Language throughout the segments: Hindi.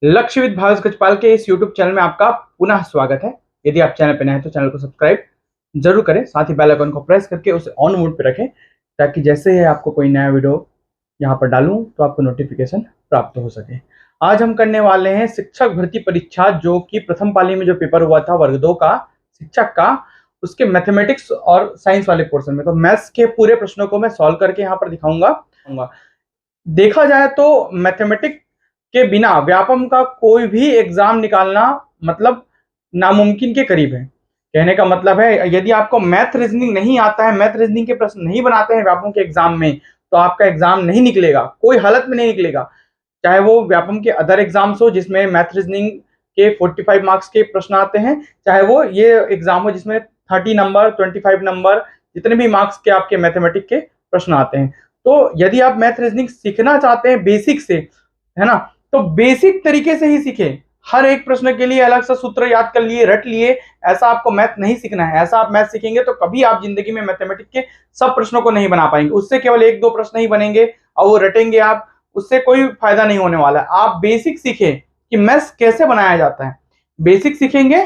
लक्ष्य विद भावेश गजपाल के इस YouTube चैनल में आपका पुनः स्वागत है। यदि आप चैनल पर नए हैं तो चैनल को सब्सक्राइब जरूर करें, साथ ही बेल आइकन को प्रेस करके उसे ऑन मोड पे रखें ताकि जैसे ही आपको कोई नया वीडियो यहाँ पर डालूं तो आपको नोटिफिकेशन प्राप्त हो सके। आज हम करने वाले हैं शिक्षक भर्ती परीक्षा, जो कि प्रथम पाली में जो पेपर हुआ था वर्ग 2 का शिक्षक का, उसके मैथमेटिक्स और साइंस वाले पोर्शन में। तो मैथ्स के पूरे प्रश्नों को मैं सॉल्व करके यहाँ पर दिखाऊंगा। देखा जाए तो मैथमेटिक्स के बिना व्यापम का कोई भी एग्जाम निकालना मतलब नामुमकिन के करीब है। कहने का मतलब है, यदि आपको मैथ रीजनिंग नहीं आता है, मैथ रीजनिंग के प्रश्न नहीं बनाते हैं व्यापम के एग्जाम में, तो आपका एग्जाम नहीं निकलेगा, कोई हालत में नहीं निकलेगा। चाहे वो व्यापम के अदर एग्जाम्स हो जिसमें मैथ रीजनिंग के 45 मार्क्स के प्रश्न आते हैं, चाहे वो ये एग्जाम हो जिसमें 30 नंबर 25 नंबर जितने भी मार्क्स के आपके मैथमेटिक्स के प्रश्न आते हैं। तो यदि आप मैथ रीजनिंग सीखना चाहते हैं बेसिक से, है ना, तो बेसिक तरीके से ही सीखें। हर एक प्रश्न के लिए अलग सा सूत्र याद कर लिए, रट लिए, ऐसा आपको मैथ नहीं सीखना है। ऐसा आप मैथ सीखेंगे तो कभी आप जिंदगी में मैथमेटिक्स के सब प्रश्नों को नहीं बना पाएंगे। उससे केवल 1-2 प्रश्न ही बनेंगे और वो रटेंगे आप, उससे कोई फायदा नहीं होने वाला है। आप बेसिक सीखें कि मैथ्स कैसे बनाया जाता है, बेसिक सीखेंगे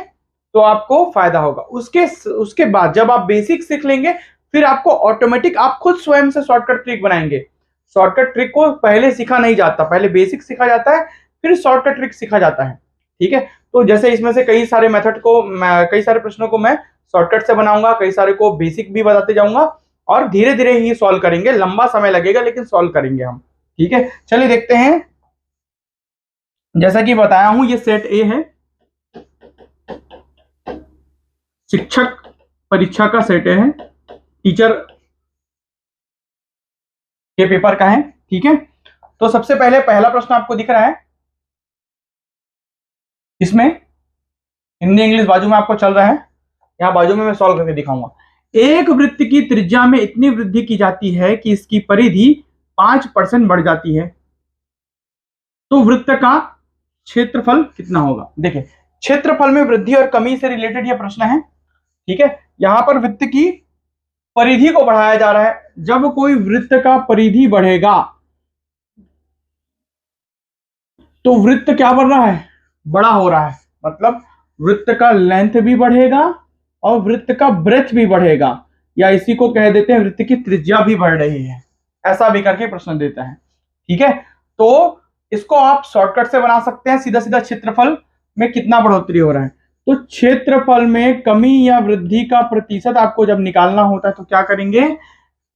तो आपको फायदा होगा। उसके बाद जब आप बेसिक सीख लेंगे, फिर आपको ऑटोमेटिक आप खुद स्वयं से शॉर्टकट ट्रिक बनाएंगे। शॉर्टकट ट्रिक को पहले सीखा नहीं जाता, पहले बेसिक सीखा जाता है, फिर शॉर्टकट ट्रिक सीखा जाता है। ठीक है, तो जैसे इसमें से कई सारे प्रश्नों को मैं शॉर्टकट से बनाऊंगा, कई सारे को बेसिक भी बताते जाऊंगा और धीरे धीरे ही सॉल्व करेंगे। लंबा समय लगेगा लेकिन सॉल्व करेंगे हम। ठीक है, चलिए देखते हैं। जैसा कि बताया हूं, ये सेट ए है, शिक्षक परीक्षा का सेट ए है, टीचर के पेपर का है। ठीक है, तो सबसे पहले पहला प्रश्न आपको दिख रहा है, इसमें हिंदी इंग्लिश बाजू में आपको चल रहा है, यहां बाजू में मैं सॉल्व करके दिखाऊंगा। एक वृत्त की त्रिज्या में इतनी वृद्धि की जाती है कि इसकी परिधि 5% बढ़ जाती है, तो वृत्त का क्षेत्रफल कितना होगा। देखिए, क्षेत्रफल में वृद्धि और कमी से रिलेटेड यह प्रश्न है। ठीक है, यहां पर वृत्त की परिधि को बढ़ाया जा रहा है। जब कोई वृत्त का परिधि बढ़ेगा तो वृत्त क्या बढ़ रहा है, बड़ा हो रहा है, मतलब वृत्त का लेंथ भी बढ़ेगा और वृत्त का ब्रेथ भी बढ़ेगा, या इसी को कह देते हैं वृत्त की त्रिज्या भी बढ़ रही है। ऐसा भी करके प्रश्न देता है। ठीक है, तो इसको आप शॉर्टकट से बना सकते हैं, सीधा सीधा क्षेत्रफल में कितना बढ़ोतरी हो रहा है। तो क्षेत्रफल में कमी या वृद्धि का प्रतिशत आपको जब निकालना होता है तो क्या करेंगे,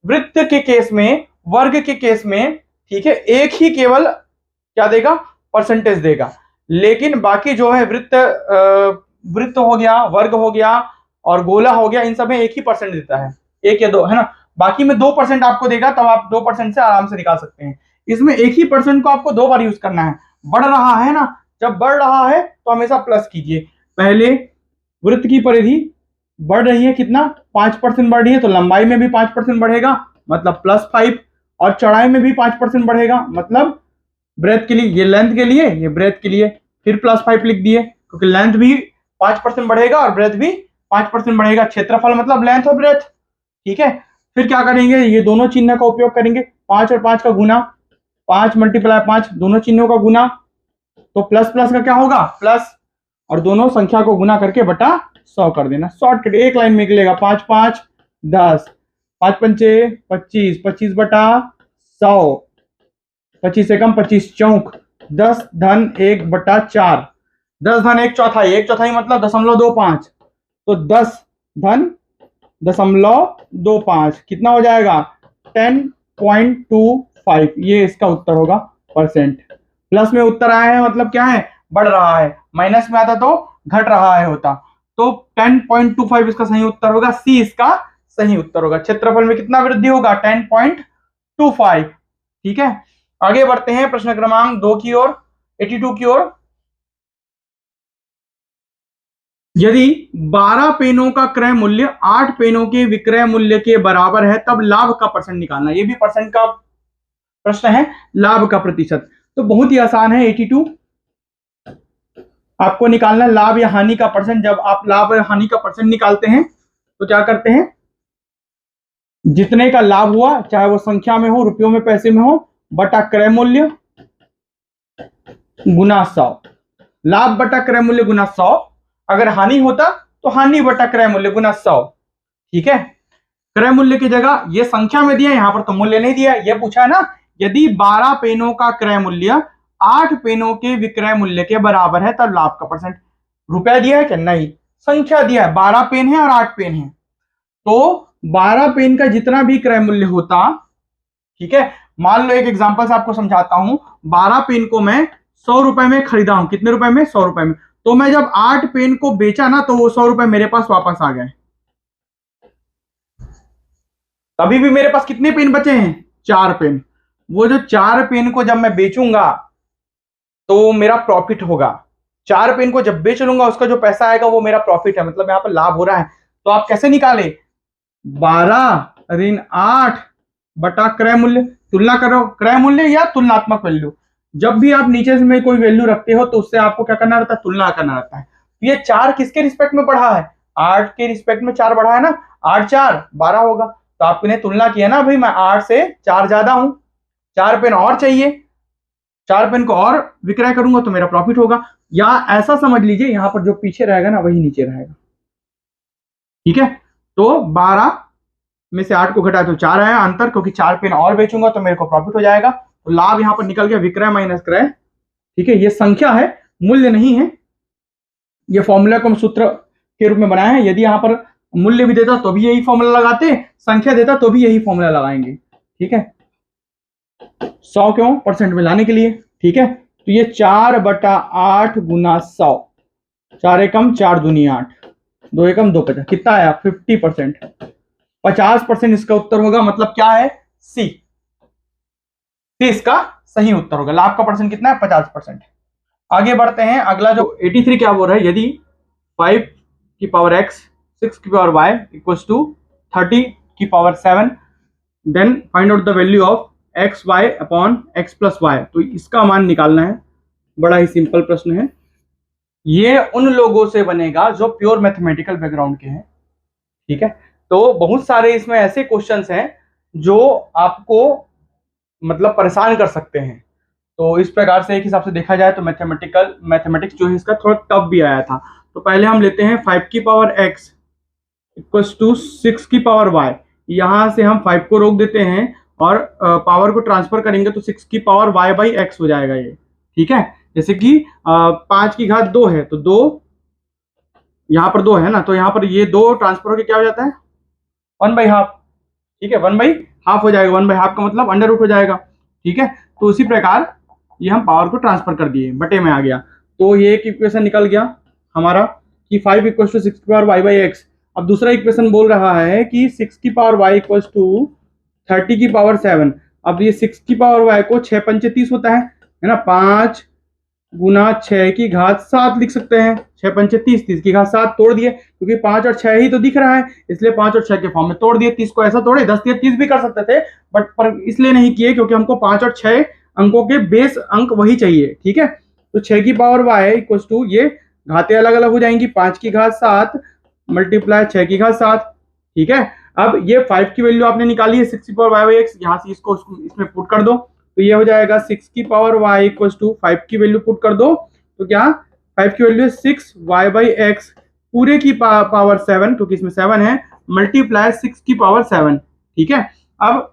वृत्त के केस में, वर्ग के केस में, ठीक है, एक ही केवल क्या देगा, परसेंटेज देगा। लेकिन बाकी जो है वृत्त हो गया, वर्ग हो गया और गोला हो गया, इन सब में एक ही परसेंट देता है, 1 या 2, है ना। बाकी में 2% आपको देगा, तब आप 2% से आराम से निकाल सकते हैं। इसमें एक ही परसेंट को आपको 2 बार यूज करना है। बढ़ रहा है ना, जब बढ़ रहा है तो हमेशा प्लस कीजिए। पहले वृत्त की परिधि बढ़ रही है, कितना, 5% बढ़ रही है, तो लंबाई में भी 5% बढ़ेगा, मतलब +5, और चौड़ाई में भी 5% बढ़ेगा, मतलब ब्रेथ के लिए, ये लेंथ के लिए, ये ब्रेथ के लिए, फिर +5 लिख दिए, क्योंकि लेंथ भी 5% बढ़ेगा और ब्रेथ भी 5% बढ़ेगा। क्षेत्रफल मतलब लेंथ और ब्रेथ। ठीक है, फिर क्या करेंगे, ये दोनों चिन्ह का उपयोग करेंगे, 5 और 5 का गुना, 5 × 5, दोनों चिन्हों का गुना, तो प्लस प्लस का क्या होगा, प्लस, और दोनों संख्या को गुना करके बटा 100 कर देना। शॉर्टकट एक लाइन में निकलेगा, 5 × 5 = 10, 5 × 5 = 25, 25 बटा 100, 25 से कम 25 चौक, 10 धन 1/4, 10 धन 1/4, 1/4 मतलब 0.25, तो 10 धन 0.25 कितना हो जाएगा, 10.25। ये इसका उत्तर होगा परसेंट। प्लस में उत्तर आया है मतलब क्या है, बढ़ रहा है, माइनस में आता तो घट रहा है होता, तो 10.25 इसका सही उत्तर होगा, सी इसका सही उत्तर होगा। क्षेत्रफल में कितना वृद्धि होगा, 10.25। ठीक है, आगे बढ़ते हैं प्रश्न क्रमांक 2 की ओर, 82 की ओर। यदि 12 पेनों का क्रय मूल्य 8 पेनों के विक्रय मूल्य के बराबर है, तब लाभ का परसेंट निकालना। ये भी परसेंट का प्रश्न है, लाभ का प्रतिशत। तो बहुत ही आसान है, 82 आपको निकालना है लाभ या हानि का परसेंट। जब आप लाभ या हानि का परसेंट निकालते हैं तो क्या करते हैं, जितने का लाभ हुआ, चाहे वो संख्या में हो, रुपयों में, पैसे में हो, बटा क्रय मूल्य गुना 100। लाभ बटा क्रय मूल्य गुना 100। अगर हानि होता तो हानि बटा क्रय मूल्य गुना 100। ठीक है, क्रय मूल्य की जगह ये संख्या में दिया, यहां पर तो मूल्य नहीं दिया। ये पूछा है ना, यदि 12 पेनों का क्रय मूल्य 8 पेनों के विक्रय मूल्य के बराबर है तब लाभ का परसेंट। रुपया दिया है क्या? नहीं, संख्या दिया है, 12 पेन है और 8 पेन है। तो 12 पेन का जितना भी क्रय मूल्य होता, ठीक है, मान लो एक एग्जांपल से आपको समझाता हूं, 12 पेन को मैं 100 रुपए में खरीदा हूं। कितने रुपए में? 100 रुपए में। तो मैं जब 8 पेन को बेचा ना, तो वो 100 रुपए मेरे पास वापस आ गए। अभी भी मेरे पास कितने पेन बचे हैं? 4 पेन। वो जो 4 पेन को जब मैं बेचूंगा तो मेरा प्रॉफिट होगा। 4 पेन को जब बेच लूंगा उसका जो पैसा आएगा वो मेरा प्रॉफिट है, मतलब यहां पर लाभ हो रहा है। तो आप कैसे निकाले? 12 ऋण 8 बटा क्रय मूल्य। तुलना करो, क्रय मूल्य या तुलनात्मक वैल्यू। जब भी आप नीचे में कोई वैल्यू रखते हो तो उससे आपको क्या करना रहता है? तुलना करना रहता है। तो ये 4 किसके रिस्पेक्ट में बढ़ा है? 8 के रिस्पेक्ट में 4 बढ़ा है ना। 8 4 12 होगा। तो आपने तुलना किया ना, भाई मैं 8 से 4 ज्यादा हूं, 4 पेन और चाहिए, 4 पेन को और विक्रय करूंगा तो मेरा प्रॉफिट होगा। या ऐसा समझ लीजिए, यहां पर जो पीछे रहेगा ना वही नीचे रहेगा। ठीक है, तो 12 में से 8 को घटाए तो 4 आया अंतर, क्योंकि 4 पेन और बेचूंगा तो मेरे को प्रॉफिट हो जाएगा। तो लाभ यहां पर निकल गया विक्रय माइनस क्रय। ठीक है, ये संख्या है, मूल्य नहीं है। ये फॉर्मूला को हम सूत्र के रूप में बनाया है। यदि यहां पर मूल्य भी देता तो भी यही फॉर्मूला लगाते, संख्या देता तो भी यही फॉर्मूला लगाएंगे। ठीक है, 100 क्यों? परसेंट में लाने के लिए। ठीक है, तो ये 4 बटा 8 गुना 100। 4 एकम 4 दूनी 8, 2 एकम 2 50, कितना आया? 50%। 50% इसका उत्तर होगा। मतलब क्या है? सी। सी इसका सही उत्तर होगा। लाभ का परसेंट कितना है? 50%। आगे बढ़ते हैं। अगला जो 83 क्या बोल रहा है, यदि 5 की पावर x 6 की पावर y इक्वल्स टू 30 की power 7, then find out the value of x y upon x plus y. तो इसका मान निकालना है। बड़ा ही सिंपल प्रश्न है। ये उन लोगों से बनेगा जो प्योर मैथमेटिकल बैकग्राउंड के हैं। ठीक है, तो बहुत सारे इसमें ऐसे क्वेश्चंस हैं जो आपको मतलब परेशान कर सकते हैं। तो इस प्रकार से एक हिसाब से देखा जाए तो मैथमेटिक्स जो है इसका थोड़ा टफ भी आया था। तो पहले हम लेते हैं 5 की पावर x इक्वल्स टू 6 की पावर y। यहां से हम 5 को रोक देते हैं और पावर को ट्रांसफर करेंगे तो 6 की पावर y बाई एक्स हो जाएगा ये। ठीक है, जैसे कि 5 की घात 2 है तो 2, यहाँ पर 2 है ना, तो यहाँ पर ये 2 ट्रांसफर होकर क्या हो जाता है? 1/2। ठीक है, 1/2 हो जाएगा। 1/2 का मतलब अंडर रूट हो जाएगा। ठीक है, तो उसी प्रकार ये हम पावर को ट्रांसफर कर दिए, बटे में आ गया। तो ये एक इक्वेशन निकल गया हमारा कि 5 इक्वल्स टू 6 की पावर y बाई एक्स। अब दूसरा इक्वेशन बोल रहा है कि 6 की पावर y इक्वल्स टू 30 की पावर 7। अब ये 6 की पावर y को 6 पंचे 30 होता है ना, 5 गुना 6 की घात 7 लिख सकते हैं। 6 पंचे 30, 30 की घात 7 तोड़ दिए, क्योंकि 5 और 6 ही तो दिख रहा है, इसलिए 5 और 6 के फॉर्म में तोड़ दिए। 30 को ऐसा तोड़े, 10 या 30 भी कर सकते थे, बट पर इसलिए नहीं किए क्योंकि हमको 5 और 6 अंकों के बेस अंक वही चाहिए। ठीक है, तो 6 की पावर y इक्वल टू, ये घातें अलग अलग हो जाएंगी, 5 की घात 7 मल्टीप्लाई 6 की घात 7। ठीक है, अब ये 5 की वैल्यू आपने निकाली है 6 की पावर y बाई एक्स, यहाँ से इसको इसमें पुट कर दो तो ये हो जाएगा 6 की पावर y इक्वल टू 5 की वैल्यू पुट कर दो तो क्या 5 की वैल्यू है 6y बाई एक्स पूरे की पावर 7, क्योंकि इसमें 7 है, मल्टीप्लाई 6 की पावर 7। ठीक है, अब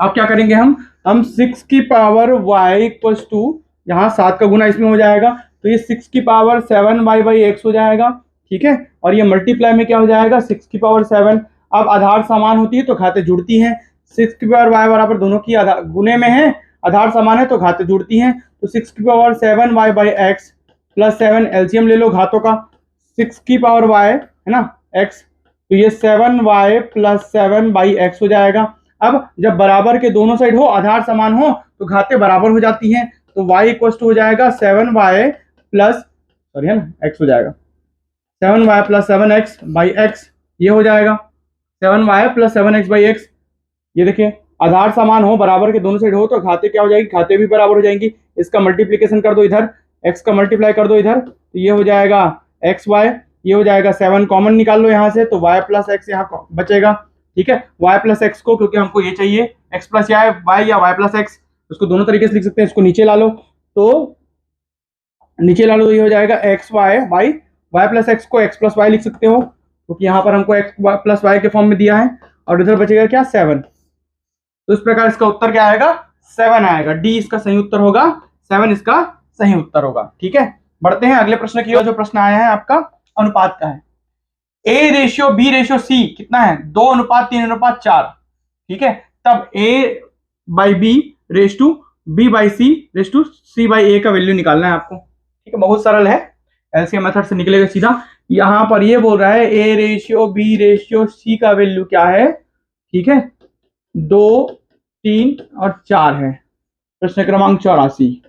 क्या करेंगे हम 6 की पावर y इक्वल टू, यहाँ 7 का गुना इसमें हो जाएगा तो ये 6 की पावर 7y बाई एक्स हो जाएगा। ठीक है, और ये मल्टीप्लाई में क्या हो जाएगा? 6 की पावर 7। अब आधार समान होती है तो घातें जुड़ती हैं। 6 की पावर y बराबर दोनों की गुने में है, आधार समान है तो घातें जुड़ती हैं। तो 6 की power 7y by x plus 7, LCM ले लो घातों का, 6 की पावर y है ना x, तो ये 7y प्लस 7 बाई एक्स हो जाएगा। अब जब बराबर के दोनों साइड हो, आधार समान हो, तो घातें बराबर हो जाती हैं। तो y इक्वल टू हो जाएगा 7y प्लस, सॉरी है ना, x हो जाएगा 7y plus 7x by x, ये हो जाएगा 7y plus 7x by x. ये देखिए, आधार समान हो, बराबर के दोनों साइड हो तो घाते क्या हो जाएगी? घाते भी बराबर हो जाएंगी। इसका मल्टीप्लीकेशन कर दो इधर, x का मल्टीप्लाई कर दो इधर, तो ये हो जाएगा एक्स वाई, ये हो जाएगा 7 कॉमन निकाल लो यहाँ से, तो वाई प्लस एक्स यहाँ बचेगा। ठीक है, वाई प्लस एक्स को, क्योंकि हमको ये चाहिए एक्स प्लस या वाई या वाई प्लस एक्स, उसको दोनों तरीके से लिख सकते हैं। इसको नीचे ला लो, तो नीचे ला लो तो ये हो जाएगा x y y, y plus x को एक्स प्लस वाई लिख सकते हो, क्योंकि यहाँ पर हमको एक्स प्लस वाई के फॉर्म में दिया है। और इधर बचेगा क्या 7, तो इस प्रकार इसका उत्तर क्या आएगा 7 आएगा। डी इसका सही उत्तर होगा, 7 इसका सही उत्तर होगा। ठीक है, बढ़ते हैं अगले प्रश्न की ओर। जो प्रश्न आया है आपका अनुपात का है, ए रेशियो बी रेशियो सी कितना है 2:3:4। ठीक है, तब A by B ratio B by C ratio c by ए का वैल्यू निकालना है आपको। ठीक है, बहुत सरल है, एलसीएम मेथड से निकलेगा सीधा। यहां पर ये बोल रहा है ए रेशियो बी रेशियो सी का वैल्यू क्या है। ठीक है, 2, 3 और 4 है। प्रश्न क्रमांक 84।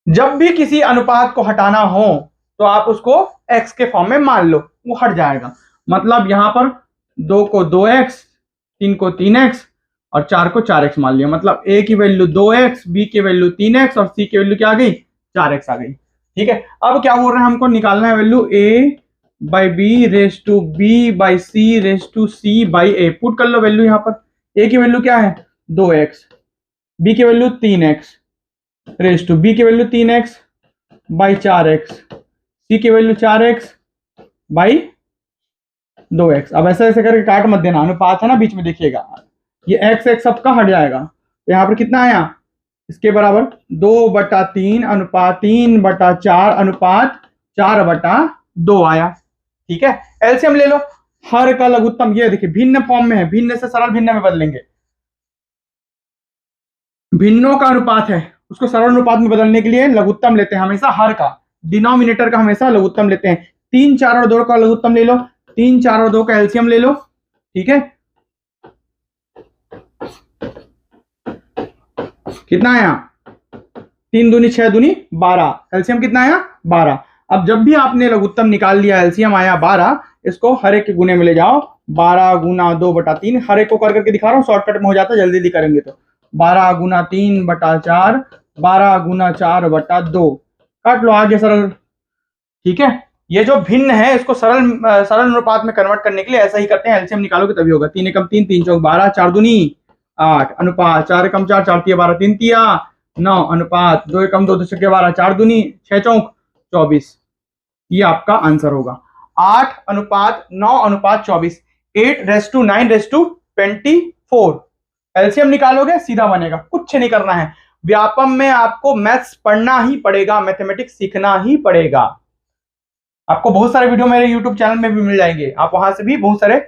जब भी किसी अनुपात को हटाना हो तो आप उसको x के फॉर्म में मान लो, वो हट जाएगा। मतलब यहां पर 2 को 2x, 3 को 3x और 4 को 4x मान लिया। मतलब a की वैल्यू 2x, b की वैल्यू 3x और c की वैल्यू क्या आ गई 4x आ गई। ठीक है, अब क्या बोल रहे हैं, हमको निकालना है value a by b raise to B by c raise to c by a. Put कर लो वैल्यू यहाँ पर। a की वैल्यू क्या है 2x, b की value 3x raise to B की value 3x by 4x, C की वैल्यू 4x बाई 2x। अब ऐसे ऐसे करके काट मत देना, अनुपात है ना बीच में, देखिएगा ये x x सबका हट जाएगा। तो यहाँ पर कितना आया, इसके बराबर 2/3 अनुपात 3/4 अनुपात 4/2 आया। ठीक है, एलसीएम ले लो, हर का लघुत्तम, ये देखिए भिन्न फॉर्म में है, भिन्न से सरल भिन्न में बदलेंगे। भिन्नों का अनुपात है, उसको सरल अनुपात में बदलने के लिए लघुत्तम लेते हैं हमेशा, हर का डिनोमिनेटर का हमेशा लघुत्तम लेते हैं। 3, 4 और 2 का लघुत्तम ले लो, 3, 4 और 2 का एलसीएम ले लो। ठीक है, कितना आया 3 दूनी 6 दूनी 12, एलसीएम कितना आया 12। अब जब भी आपने लघुत्तम निकाल लिया, एलसीएम आया 12, इसको हर एक के गुने में ले जाओ। 12 गुना 2/3, हर एक को कर करके दिखा रहा हूँ, शॉर्टकट में हो जाता है, जल्दी जल्दी करेंगे तो 12 गुना 3/4, 12 गुना 4/2, काट लो आगे सरल। ठीक है, ये जो भिन्न है इसको सरल अनुपात में कन्वर्ट करने के लिए ऐसा ही करते हैं, एलसीएम निकालोगे तभी होगा। 3 एकम 3, 3 चौक 12, 4 दूनी 8 अनुपात 4 एकम 4, 4 तिया 12, 3 तिया 9 अनुपात 2 एकम 2, 2 छक्के 12, 4 दूनी 6 चौक 24। ये आपका आंसर होगा 8:9:24, 8:9:24। एलसीएम निकालोगे सीधा बनेगा, कुछ नहीं करना है। व्यापम में आपको मैथ्स पढ़ना ही पड़ेगा, मैथमेटिक्स सीखना ही पड़ेगा। आपको बहुत सारे वीडियो मेरे यूट्यूब चैनल में भी मिल जाएंगे, आप वहां से भी बहुत सारे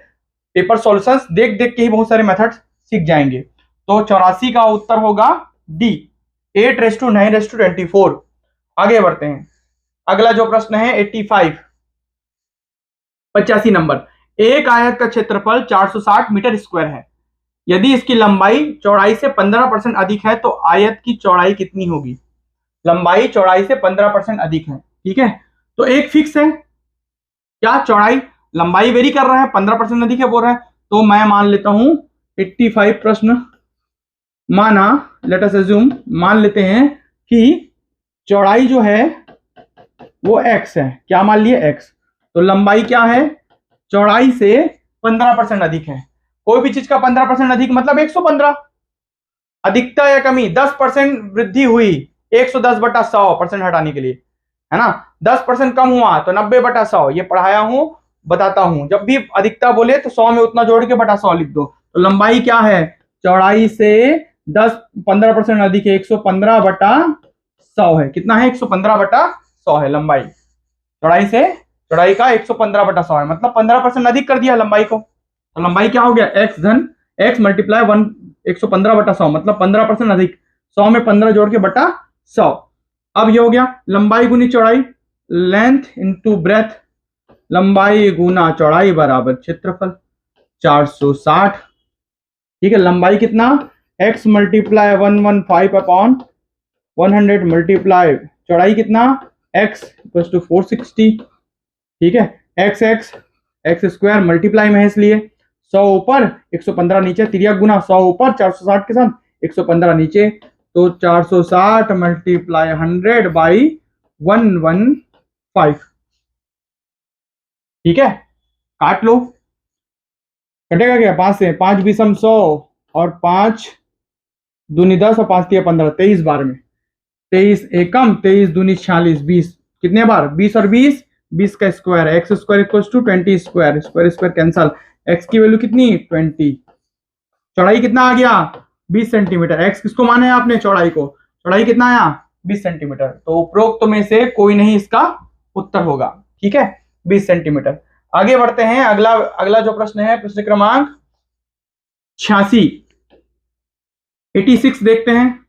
पेपर सॉल्यूशंस देख देख के ही बहुत सारे मेथड्स सीख जाएंगे। तो 84 का उत्तर होगा डी, 8:9:24। आगे बढ़ते हैं, अगला जो प्रश्न है 85 नंबर। एक आयत का क्षेत्रफल 460 मीटर स्क्वायर है, यदि इसकी लंबाई चौड़ाई से 15% अधिक है तो आयत की चौड़ाई कितनी होगी। लंबाई चौड़ाई से 15% अधिक है। ठीक है, तो एक फिक्स है क्या, चौड़ाई लंबाई वेरी कर रहा है, 15% अधिक है बोल रहा है, तो मैं मान लेता हूं 85 प्रश्न माना, लेट अस अज्यूम, मान लेते हैं कि चौड़ाई जो है वो x है। क्या मान लिए x, तो लंबाई क्या है चौड़ाई से 15% अधिक है। कोई भी चीज का 15% अधिक मतलब 115। अधिकता या कमी 10% वृद्धि हुई, 110/100% हटाने के लिए, है ना। 10% कम हुआ तो 90/100। ये पढ़ाया हूं, बताता हूं, जब भी अधिकता बोले तो 100 में उतना जोड़ के बटा 100 लिख दो। तो लंबाई क्या है, चौड़ाई से 15% अधिक है, 115/100 है। कितना है 115/100 है लंबाई, चौड़ाई से चौड़ाई का 115/100 है, मतलब 15% अधिक कर दिया लंबाई को। तो लंबाई क्या हो गया x धन x मल्टीप्लाई 115/100, मतलब 15% अधिक, 100 में 15 जोड़ के बटा 100। अब ये हो गया लंबाई गुनी चौड़ाई, लेंथ इंटू ब्रेथ, लंबाई गुना चौड़ाई बराबर क्षेत्रफल 460। ठीक है, लंबाई कितना x मल्टीप्लाई 115/100 मल्टीप्लाई चौड़ाई कितना x इक्वल्स टू 460। ठीक है, x स्क्वायर मल्टीप्लाई में है इसलिए 100 ऊपर 115 नीचे, तिरिया गुना 100 ऊपर 460 के साथ 115 नीचे, तो 460 मल्टीप्लाई 100 बाई 115। ठीक है, काट लो, कटेगा क्या 5 से, 5 बीसम 100 और 5 दूनी 10 और 5 तिया 15, 23 बार में, 23 एकम 23 दूनी 46, 20 कितने बार, 20 और 20, 20 का square, x square equal to 20 square, square square cancel, x की वैल्यू कितनी 20, चौड़ाई कितना आ गया 20 सेंटीमीटर, एक्स किसको माना है आपने, चौड़ाई को, चौड़ाई कितना आया 20 सेंटीमीटर, तो उपरोक्त में से कोई नहीं इसका उत्तर होगा। ठीक है, 20 सेंटीमीटर। आगे बढ़ते हैं, अगला अगला जो प्रश्न है प्रश्न क्रमांक 86 देखते हैं।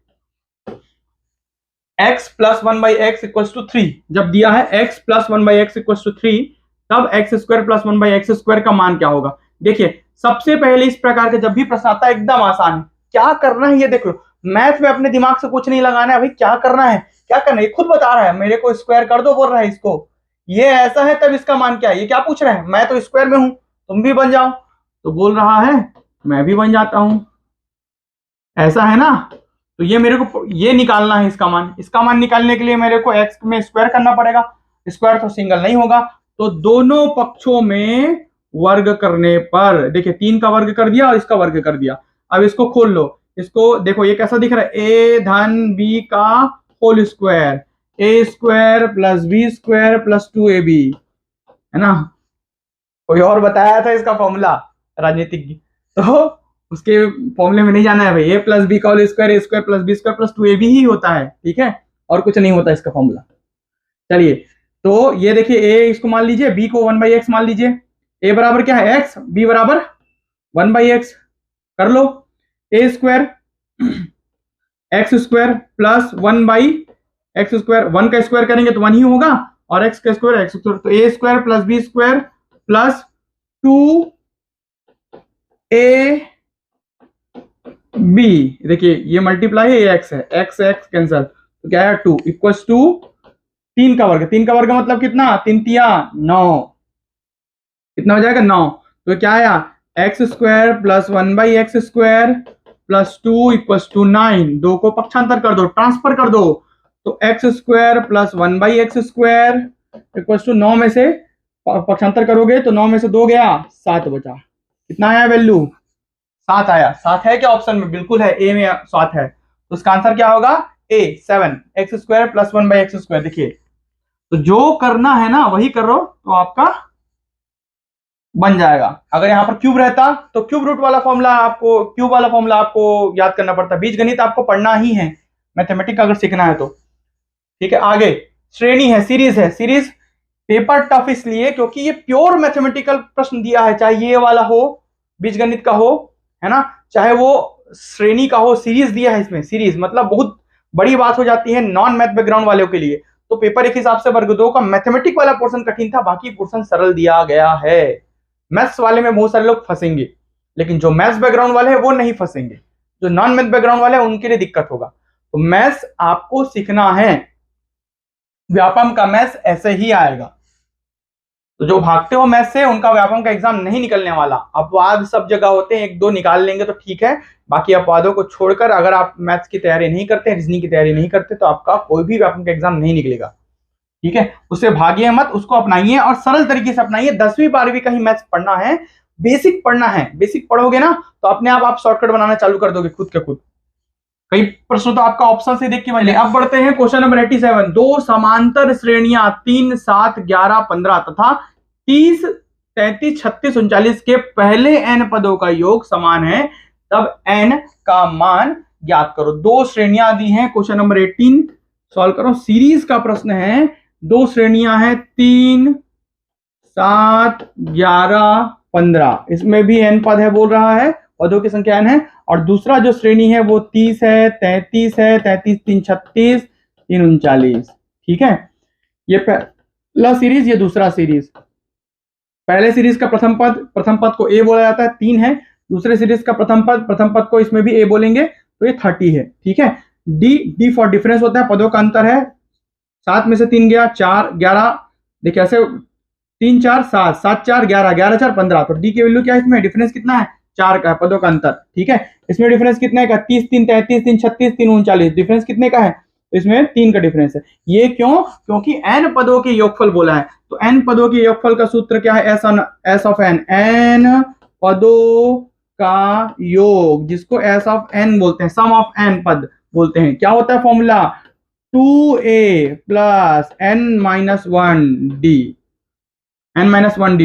x plus 1/x equals to 3, जब दिया है x plus 1/x equals to 3, तब x square plus 1/x square का मान क्या होगा। देखिए सबसे पहले इस प्रकार का जब भी प्रश्न आता है एकदम आसान है, क्या करना है ये देख लो, मैथ में अपने दिमाग से कुछ नहीं लगाना है भाई, क्या करना है, क्या करना है, ये खुद बता रहा है, मेरे को स्क्वायर कर दो बोल रहा है इसको, ये ऐसा है तब इसका मान क्या है, ये क्या पूछ रहा है, मैं तो स्क्वायर में हूं तुम भी बन जाओ, तो बोल रहा है मैं भी बन जाता हूं, ऐसा है ना, तो ये मेरे को ये निकालना है इसका मान निकालने के लिए मेरे को x में स्क्वायर करना पड़ेगा, स्क्वायर तो सिंगल नहीं होगा, तो दोनों पक्षों में वर्ग करने पर, देखिए 3 का वर्ग कर दिया और इसका वर्ग कर दिया, अब इसको खोल लो, इसको देखो ये कैसा दिख रहा है, a धन b का whole square, a square plus b square plus 2ab, है ना, कोई और बताया था इसका फॉर्मूला राजनीतिज्ञ, तो उसके फॉर्मूले में नहीं जाना है भाई, a प्लस बी का whole square, a square plus b square plus 2ab ही होता है, ठीक है, और कुछ नहीं होता इसका फॉर्मूला। चलिए तो ये देखिए a इसको मान लीजिए, b को 1/x मान लीजिए, a बराबर क्या है x, b बराबर 1/x, कर लो, a square x square plus 1/x square, 1 का स्क्वायर करेंगे तो 1 ही होगा, और x का स्क्वायर x स्क्वायर, तो a square plus b square plus 2ab, देखिए ये मल्टीप्लाई है, ये x है, x कैंसल, तो क्या है 2 इक्वल्स टू 3 का वर्ग, 3 का वर्ग मतलब कितना, 3 तिया 9, कितना हो जाएगा 9, तो क्या आया x square plus 1/x square plus 2 equals to 9, 2 को पक्षांतर कर दो, ट्रांसफर कर दो, तो x square plus 1/x square equals to 9 में से पक्षांतर करोगे तो 9 में से 2 गया 7 बचा, कितना आया वैल्यू 7 आया, 7 है क्या ऑप्शन में, बिल्कुल है, ए में 7 है, तो इसका आंसर क्या होगा ए 7, x square plus 1/x square. देखिए तो जो करना है ना वही करो तो आपका बन जाएगा, अगर यहाँ पर क्यूब रहता तो क्यूब रूट वाला फॉर्मूला आपको, क्यूब वाला फॉर्मूला आपको याद करना पड़ता, बीजगणित आपको पढ़ना ही है, मैथमेटिक्स अगर सीखना है तो। ठीक है, आगे श्रेणी है, सीरीज है, सीरीज पेपर टफ इसलिए क्योंकि ये प्योर मैथमेटिकल प्रश्न दिया है, चाहे ये वाला हो बीजगणित का हो, है ना, चाहे वो श्रेणी का हो, सीरीज दिया है इसमें, सीरीज मतलब बहुत बड़ी बात हो जाती है नॉन मैथ बैकग्राउंड वालों के लिए, तो पेपर एक हिसाब से वर्ग 2 का मैथमेटिक्स वाला पोर्शन कठिन था, बाकी पोर्शन सरल दिया गया है, मैथ्स वाले में बहुत सारे लोग फंसेंगे, लेकिन जो मैथ्स बैकग्राउंड वाले हैं वो नहीं फंसेंगे, जो नॉन मैथ बैकग्राउंड वाले हैं उनके लिए दिक्कत होगा, तो मैथ्स आपको सीखना है, व्यापम का मैथ्स ऐसे ही आएगा, तो जो भागते हो मैथ्स से उनका व्यापम का एग्जाम नहीं निकलने वाला, अपवाद सब जगह होते हैं, 1-2 निकाल लेंगे तो ठीक है, बाकी अपवादों को छोड़कर अगर आप मैथ्स की तैयारी नहीं करते, रीजनिंग की तैयारी नहीं करते, तो आपका कोई भी व्यापम का एग्जाम नहीं निकलेगा, ठीक है, उससे भागिए मत, उसको अपनाइए और सरल तरीके से अपनाइए, 10वीं 12वीं का ही मैथ्स पढ़ना है, बेसिक पढ़ना है, बेसिक पढ़ोगे ना तो अपने आप शॉर्टकट बनाना चालू कर दोगे खुद के खुद, कई प्रश्न तो आपका ऑप्शन से देख के बने। अब बढ़ते हैं क्वेश्चन नंबर 87, दो समांतर श्रेणियां 3, 7, 11, 15 तथा 30, 33, 36, 39 के पहले n पदों का योग समान है, तब n का मान ज्ञात करो। दो श्रेणियां दी हैं, क्वेश्चन नंबर 18 सॉल्व करो, सीरीज का प्रश्न है, दो श्रेणियां हैं 3, 7, 11, 15, इसमें भी n पद है बोल रहा है, पदों की संख्या n है, और दूसरा जो श्रेणी है वो 30 है, 33 है, 33, 3, 36, 3, 39, ठीक है, ये पहला सीरीज, ये दूसरा सीरीज, पहले सीरीज का प्रथम पद को a बोला जाता है, 3 है, दूसरे सीरीज का प्रथम पद को इसमें भी a बोलेंगे तो ये 30 है, ठीक है, d फॉर डिफरेंस होता है, पदों का अंतर है, 7 में से 3 गया 4, 11, देखिए ऐसे 3, 4, 7, 7, 4, 11, 11, 4, 15, तो d की वैल्यू क्या है, इसमें डिफरेंस कितना है 4 का है, पदों का अंतर, ठीक है, इसमें डिफरेंस कितने का 30, 3, 33, 3, 36, 3, 39, डिफरेंस कितने का है तो इसमें 3 का डिफरेंस है। ये क्यों? क्योंकि n पदों के योगफल बोला है, तो n पदों के योगफल का सूत्र क्या है? एस ऑफ एन, n पदों का योग, जिसको एस ऑफ एन बोलते हैं, सम ऑफ एन पद बोलते हैं। क्या होता है formula? 2a plus n minus 1d,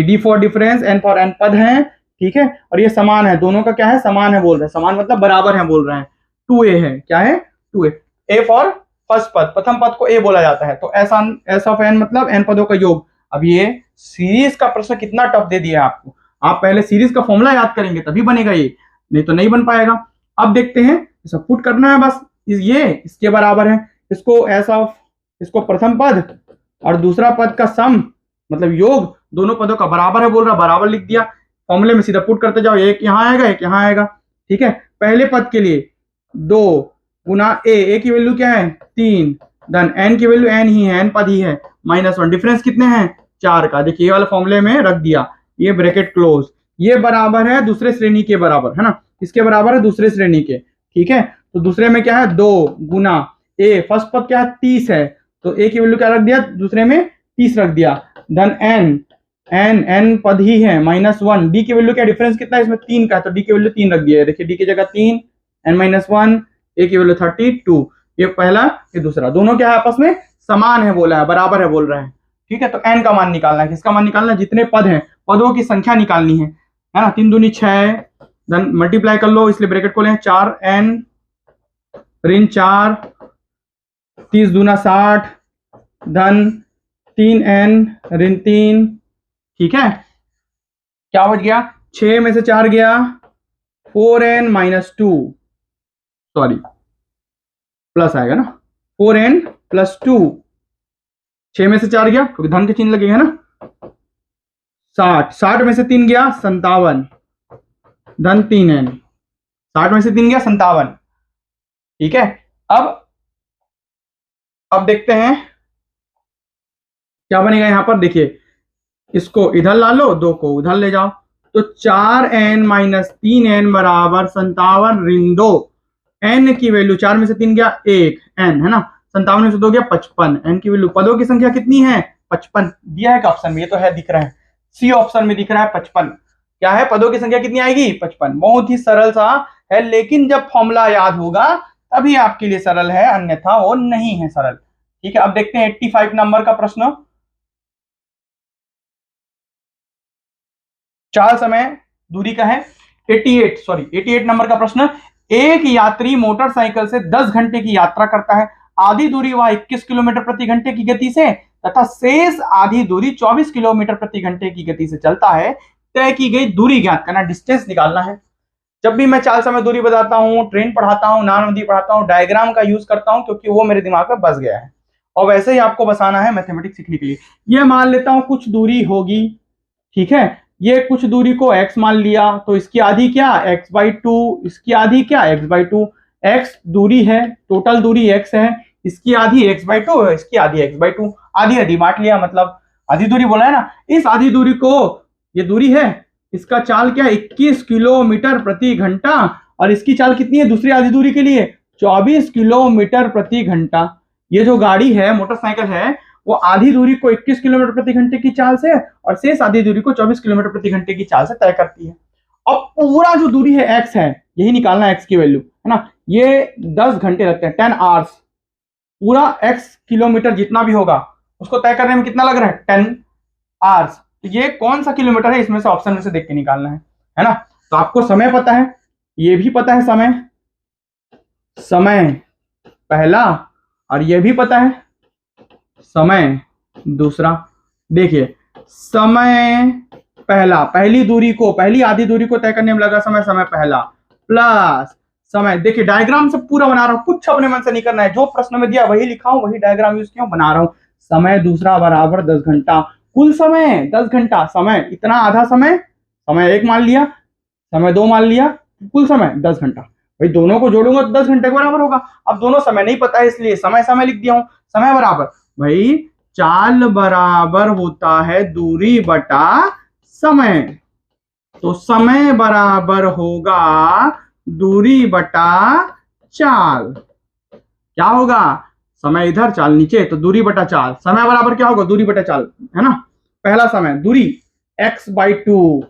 d for difference, n for n पद है, ठीक है। और ये समान है, दोनों का क्या है? समान है बोल रहे हैं, समान मतलब बराबर है बोल रहे हैं। 2a है, क्या है? 2a, a फॉर फर्स्ट पद, प्रथम पद को a बोला जाता है, तो एस ऑफ n मतलब n पदों का योग। अब ये सीरीज का प्रश्न कितना टफ दे दिया है आपको, आप पहले सीरीज का फॉर्मूला याद करेंगे तभी बनेगा ये, नहीं तो नहीं बन पाएगा। अब देखते हैं, सब पुट करना है बस, ये इसके बराबर है, इसको एस ऑफ, इसको प्रथम पद और दूसरा पद का सम मतलब योग, दोनों पदों का बराबर है बोल रहा, बराबर लिख दिया। फॉर्मूले में सीधा पुट करते जाओ, एक यहाँ आएगा एक यहाँ आएगा, ठीक है। पहले पद के लिए 2 गुना a की वैल्यू क्या है? 3, देन n की वैल्यू n ही है, n पद ही है, -1, डिफरेंस कितने हैं? 4 का। देखिए ये वाला फॉर्मूले में रख दिया, ये ब्रैकेट क्लोज, ये बराबर है दूसरे श्रेणी के बराबर, है ना, इसके बराबर है दूसरे श्रेणी के, ठीक है। तो दूसरे में क्या है? 2 गुना a, फर्स्ट पद क्या है? 30 है, तो a की वैल्यू क्या रख दिया? दूसरे में 30 रख दिया, देन n पद ही है, -1, d की वैल्यू क्या? डिफरेंस कितना है इसमें? 3 का, तो d की वैल्यू 3 रख दिया है, देखिए d की जगह 3, n-1, a की वैल्यू 32, ये पहला ये दूसरा, दोनों क्या है? आपस में समान है बोला है, बराबर है बोल रहे हैं, ठीक है। तो n का मान निकालना है, किसका मान निकालना है? जितने पद हैं पदों की संख्या निकालनी है ना। 3 दूनी 6, देन मल्टीप्लाई कर लो, इसलिए ब्रैकेट खोले, 4n ऋण 4, 30 दूना 60, धन 3n ऋण 3, ठीक है। क्या बच गया? 6 में से 4 गया, 4n - 2, सॉरी प्लस आएगा ना, 4n + 2, 6 में से 4 गया क्योंकि धन के चिन्ह लगेगा ना, 60 में से 3 गया 57, धन 3n, 60 में से 3 गया 57, ठीक है। अब देखते हैं क्या बनेगा यहां पर, देखिए इसको इधर ला लो, 2 को उधर ले जाओ, तो 4n - 3n बराबर 57 ऋण 2, n की वैल्यू 4 में से 3 गया 1 n, है ना, 57 में से 2 गया 55, n की वैल्यू, पदों की संख्या कितनी है? 55 दिया है ऑप्शन में, ये तो है, दिख रहा है, सी ऑप्शन में दिख रहा है 55। क्या है? पदों की संख्या कितनी आएगी? 55। बहुत ही सरल सा है, लेकिन जब फॉर्मूला याद होगा तभी आपके लिए सरल है, अन्यथा वो नहीं है सरल, ठीक है। अब देखते हैं 85 नंबर का प्रश्न, चाल समय दूरी का है, 88 नंबर का प्रश्न। एक यात्री मोटरसाइकिल से 10 घंटे की यात्रा करता है, आधी दूरी वह 21 किलोमीटर प्रति घंटे की गति से तथा शेष आधी दूरी 24 किलोमीटर प्रति घंटे की गति से चलता है। तय की गई दूरी ज्ञात करना, डिस्टेंस निकालना है। जब भी मैं चाल समय दूरी बताता हूँ, ट्रेन पढ़ाता हूँ, नान नदी पढ़ाता हूँ, डायग्राम का यूज करता हूँ, क्योंकि वो मेरे दिमाग में बस गया है, और वैसे ही आपको बसाना है मैथमेटिक्स सीखने के लिए। ये मान लेता हूं कुछ दूरी होगी, ठीक है, ये कुछ दूरी को x मान लिया, तो इसकी आधी क्या? x/2, इसकी आधी क्या? x/2, x दूरी है, टोटल दूरी x है, इसकी आधी x/2 है, इसकी आधी x/2, आधी आधी बांट लिया, मतलब आधी दूरी बोला है ना। इस आधी दूरी को, ये दूरी है, इसका चाल क्या? 21 किलोमीटर प्रति घंटा, और इसकी चाल कितनी है दूसरी आधी दूरी के लिए? 24 किलोमीटर प्रति घंटा। ये जो गाड़ी है, मोटरसाइकिल है, वो आधी दूरी को 21 किलोमीटर प्रति घंटे की चाल से और शेष आधी दूरी को 24 किलोमीटर प्रति घंटे की चाल से तय करती है। अब पूरा जो दूरी है x है, यही निकालना है x की वैल्यू, है ना। ये 10 घंटे लगते हैं, 10 आवर्स, पूरा x किलोमीटर जितना भी होगा उसको तय करने में कितना लग रहा है? 10 आवर्स। तो ये कौन सा किलोमीटर है, इसमें से ऑप्शन में से देख के निकालना है ना। तो आपको समय पता है, ये भी पता है समय पहला, और ये भी पता है समय दूसरा। देखिए समय पहला, पहली दूरी को, पहली आधी दूरी को तय करने में लगा समय पहला, प्लस समय, देखिए डायग्राम से पूरा बना रहा हूं, कुछ अपने मन से नहीं करना है, जो प्रश्न में दिया वही लिखा हूं, वही डायग्राम यूज किया, बना रहा हूं। समय दूसरा बराबर 10 घंटा, कुल समय 10 घंटा, समय इतना, आधा समय 1 मान लिया, समय 2 मान लिया, कुल समय 10 घंटा। भाई दोनों को जोड़ूंगा तो 10 घंटे के बराबर होगा। अब दोनों समय नहीं पता है, इसलिए समय लिख दिया हूं। समय बराबर, भाई चाल बराबर होता है दूरी बटा समय, तो समय बराबर होगा दूरी बटा चाल। क्या होगा? समय इधर चाल नीचे, तो दूरी बटा चाल, समय बराबर क्या होगा, दूरी बटा चाल, है ना। पहला समय दूरी x/2,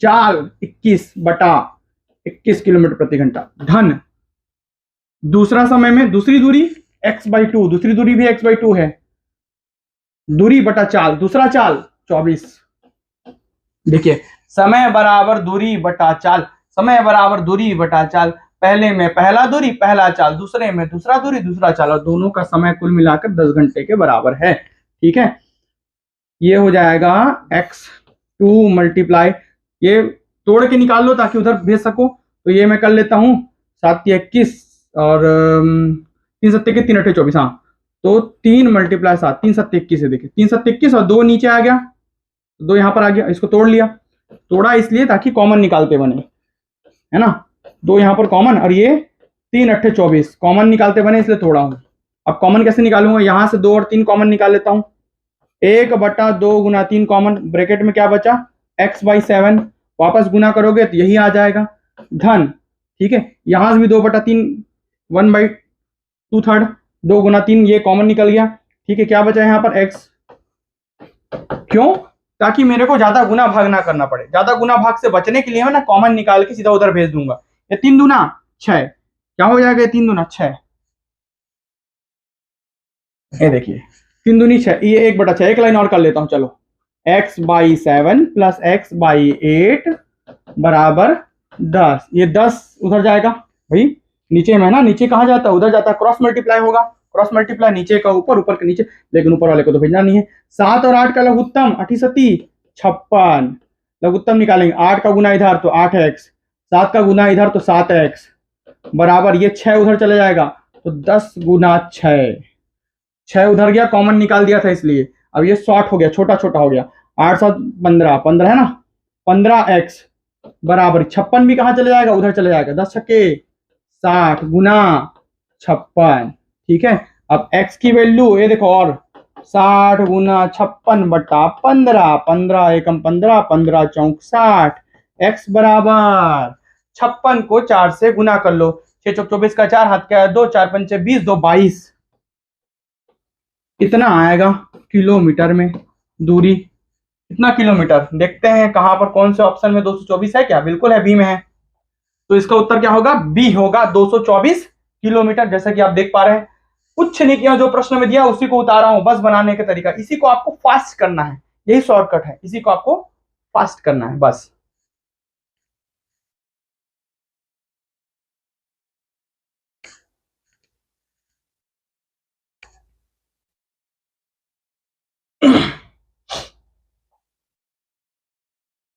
चाल 21/21 किलोमीटर प्रति घंटा, धन दूसरा समय में दूसरी दूरी x/2, दूसरी दूरी भी x/2 है, दूरी बटा चाल, दूसरा चाल 24। देखिए समय बराबर दूरी बटा चाल, समय बराबर दूरी बटा चाल, पहले में पहला दूरी पहला चाल, दूसरे में दूसरा दूरी दूसरा चाल, और दोनों का समय कुल मिलाकर 10 घंटे के बराबर है। ठीक है, ये हो जाएगा x2 मल्टीप्लाई, ये तोड़ के निकाल लो ताकि उधर भेज सको, तो ये मैं कर लेता हूँ 7 × 21 और 3 × 7 = 3 × 8 = 24। हाँ, तो 3 × 7, 3 × 7 = 21 है। देखिए 3 × 7 = 21 और 2 नीचे आ गया, 2 यहाँ पर आ गया, इसको तोड़ लिया, तोड़ा इसलिए ताकि कॉमन निकालते बने, है ना। 2 यहाँ पर कॉमन, और ये 3 × 8 = 24 कॉमन निकालते बने इसलिए तोड़ा हूं। अब कॉमन कैसे निकालूंगा, यहां से 2 और 3 कॉमन निकाल लेता हूं, 1/2 × 3 कॉमन, ब्रैकेट में क्या बचा x/7, वापस गुना करोगे तो यही आ जाएगा, धन। ठीक है, यहां से भी 2/3 1/2, 2 × 3 ये कॉमन निकल गया। ठीक है, क्या बचा यहाँ पर x, क्यों, ताकि मेरे को ज्यादा गुना भाग ना करना पड़े, ज्यादा गुना भाग से बचने के लिए मैं ना कॉमन निकाल के सीधा उधर भेज दूंगा। ये 3 दूना 6, क्या हो जाएगा, 3 दूना 6, ये देखिए 3 दूनी 6, ये 1/6, एक लाइन और कर लेता हूं, चलो x/7 + x/8 बराबर 10, ये 10 उधर जाएगा भाई, नीचे में ना, नीचे कहाँ जाता है, उधर जाता है, क्रॉस मल्टीप्लाई होगा, क्रॉस मल्टीप्लाई नीचे का ऊपर, ऊपर के नीचे, लेकिन ऊपर वाले को तो भेजना नहीं है। 7 और 8 का लघुत्तम 8×7 = 56, लघुत्तम निकालेंगे, 8 का गुना इधर तो 8x, 7 का गुना इधर तो 7x बराबर, ये 6 उधर चले जाएगा तो 10 × 6, 6 उधर गया, कॉमन निकाल दिया था इसलिए, अब ये शॉर्ट हो गया, छोटा छोटा हो गया, 8 7 15, 15 है ना, 15x बराबर 56 भी कहाँ चले जाएगा, उधर चले जाएगा, 10 छक्के 60 गुना 56। ठीक है, अब x की वैल्यू ये देखो, और 60 × 56/15, 15 एकम 15, 15 चौक 60, x बराबर 56 को 4 से गुना कर लो, 6 चौक 24 का 4, हाथ का 2, 4 × 5 = 20, 2 22, इतना आएगा किलोमीटर में दूरी। कितना किलोमीटर, देखते हैं कहां पर, कौन से ऑप्शन में 224 है क्या, बिल्कुल है, बी में है, तो इसका उत्तर क्या होगा, बी होगा, 224 किलोमीटर। जैसा कि आप देख पा रहे हैं, कुछ नहीं किया, जो प्रश्न में दिया उसी को उतारा हूं, बस बनाने का तरीका, इसी को आपको फास्ट करना है, यही शॉर्टकट है, इसी को आपको फास्ट करना है बस।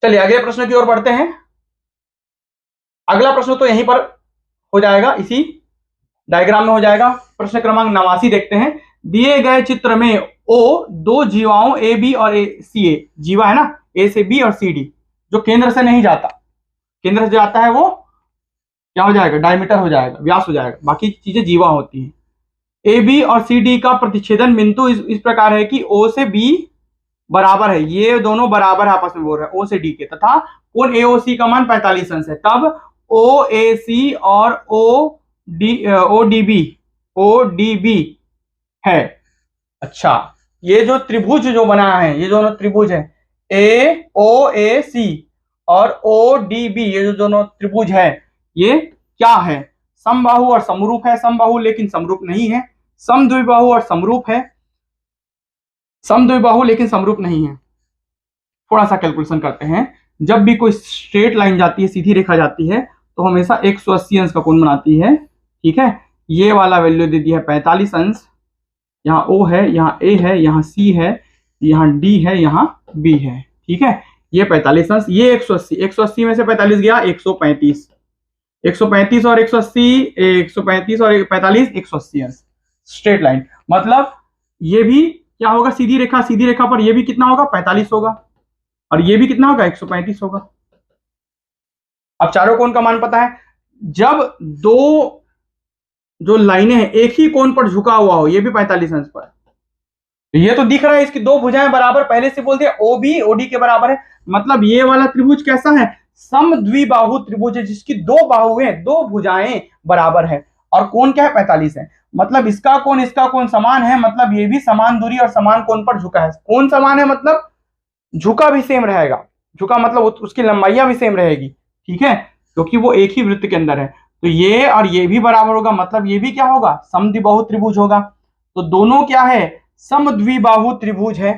चलिए अगले प्रश्न की ओर बढ़ते हैं। अगला प्रश्न तो यहीं पर हो जाएगा, इसी डायग्राम में हो जाएगा। प्रश्न क्रमांक 89 देखते हैं। दिए गए चित्र में ओ 2 जीवाओं ए बी और सी ए, जीवा है ना, ए से बी और सी डी, जो केंद्र से नहीं जाता, केंद्र से जाता है वो क्या हो जाएगा, डायमीटर हो जाएगा, व्यास हो जाएगा, बाकी चीजें जीवा होती हैं। ए बी और सी डी का प्रतिच्छेदन बिंदु इस प्रकार है कि ओ से बी बराबर है, ये दोनों बराबर आपस में बोल रहे हैं ओ से डी के, तथा कोण एओसी का मान 45 अंश है, तब ओ ए सी और ओ डी बी है। अच्छा, ये जो त्रिभुज जो बना है, ये दोनों त्रिभुज है, ए ओ ए सी और ओ डी बी, ये जो दोनों त्रिभुज है, ये क्या है, समबाहु और समरूप है, समबाहु लेकिन समरूप नहीं है, समद्विबाहु और समरूप है, समद्विबाहु लेकिन समरूप नहीं है। थोड़ा सा कैलकुलेशन करते हैं, जब भी कोई स्ट्रेट लाइन जाती है, सीधी रेखा जाती है, तो हमेशा 180 अंश का कोण बनाती है। ठीक है, ये वाला वैल्यू दे दिया है 45 अंश, यहाँ O है, यहाँ A है, यहाँ C है, यहाँ D है, यहाँ B है। ठीक है, ये 45 अंश, ये 180, 180 में से 45 गया 135, 135 और 180, 135 और 45, 180 अंश स्ट्रेट लाइन, मतलब ये भी क्या होगा, सीधी रेखा, सीधी रेखा पर ये भी कितना होगा, 45 होगा, और ये भी कितना होगा, 135 होगा। अब चारों कोण का मान पता है, जब दो जो लाइनें हैं एक ही कोण पर झुका हुआ हो, ये भी 45 अंश पर, ये तो दिख रहा है, इसकी दो भुजाएं बराबर, पहले से बोल दिया ओ बी ओ डी के बराबर है, मतलब ये वाला त्रिभुज कैसा है, समद्विबाहु त्रिभुज है, जिसकी दो बाहुएं, दो भुजाएं बराबर है, और कोण क्या है, 45 है। मतलब इसका कोण समान है, मतलब ये भी समान दूरी और समान कोण पर झुका है। कोण समान है मतलब झुका भी सेम रहेगा, झुका मतलब उसकी लंबाइयां भी सेम रहेगी, ठीक है, क्योंकि वो एक ही वृत्त के अंदर है। तो ये और ये भी बराबर होगा, मतलब ये भी क्या होगा, समद्विबाहु त्रिभुज होगा। तो दोनों क्या है, समद्विबाहु त्रिभुज है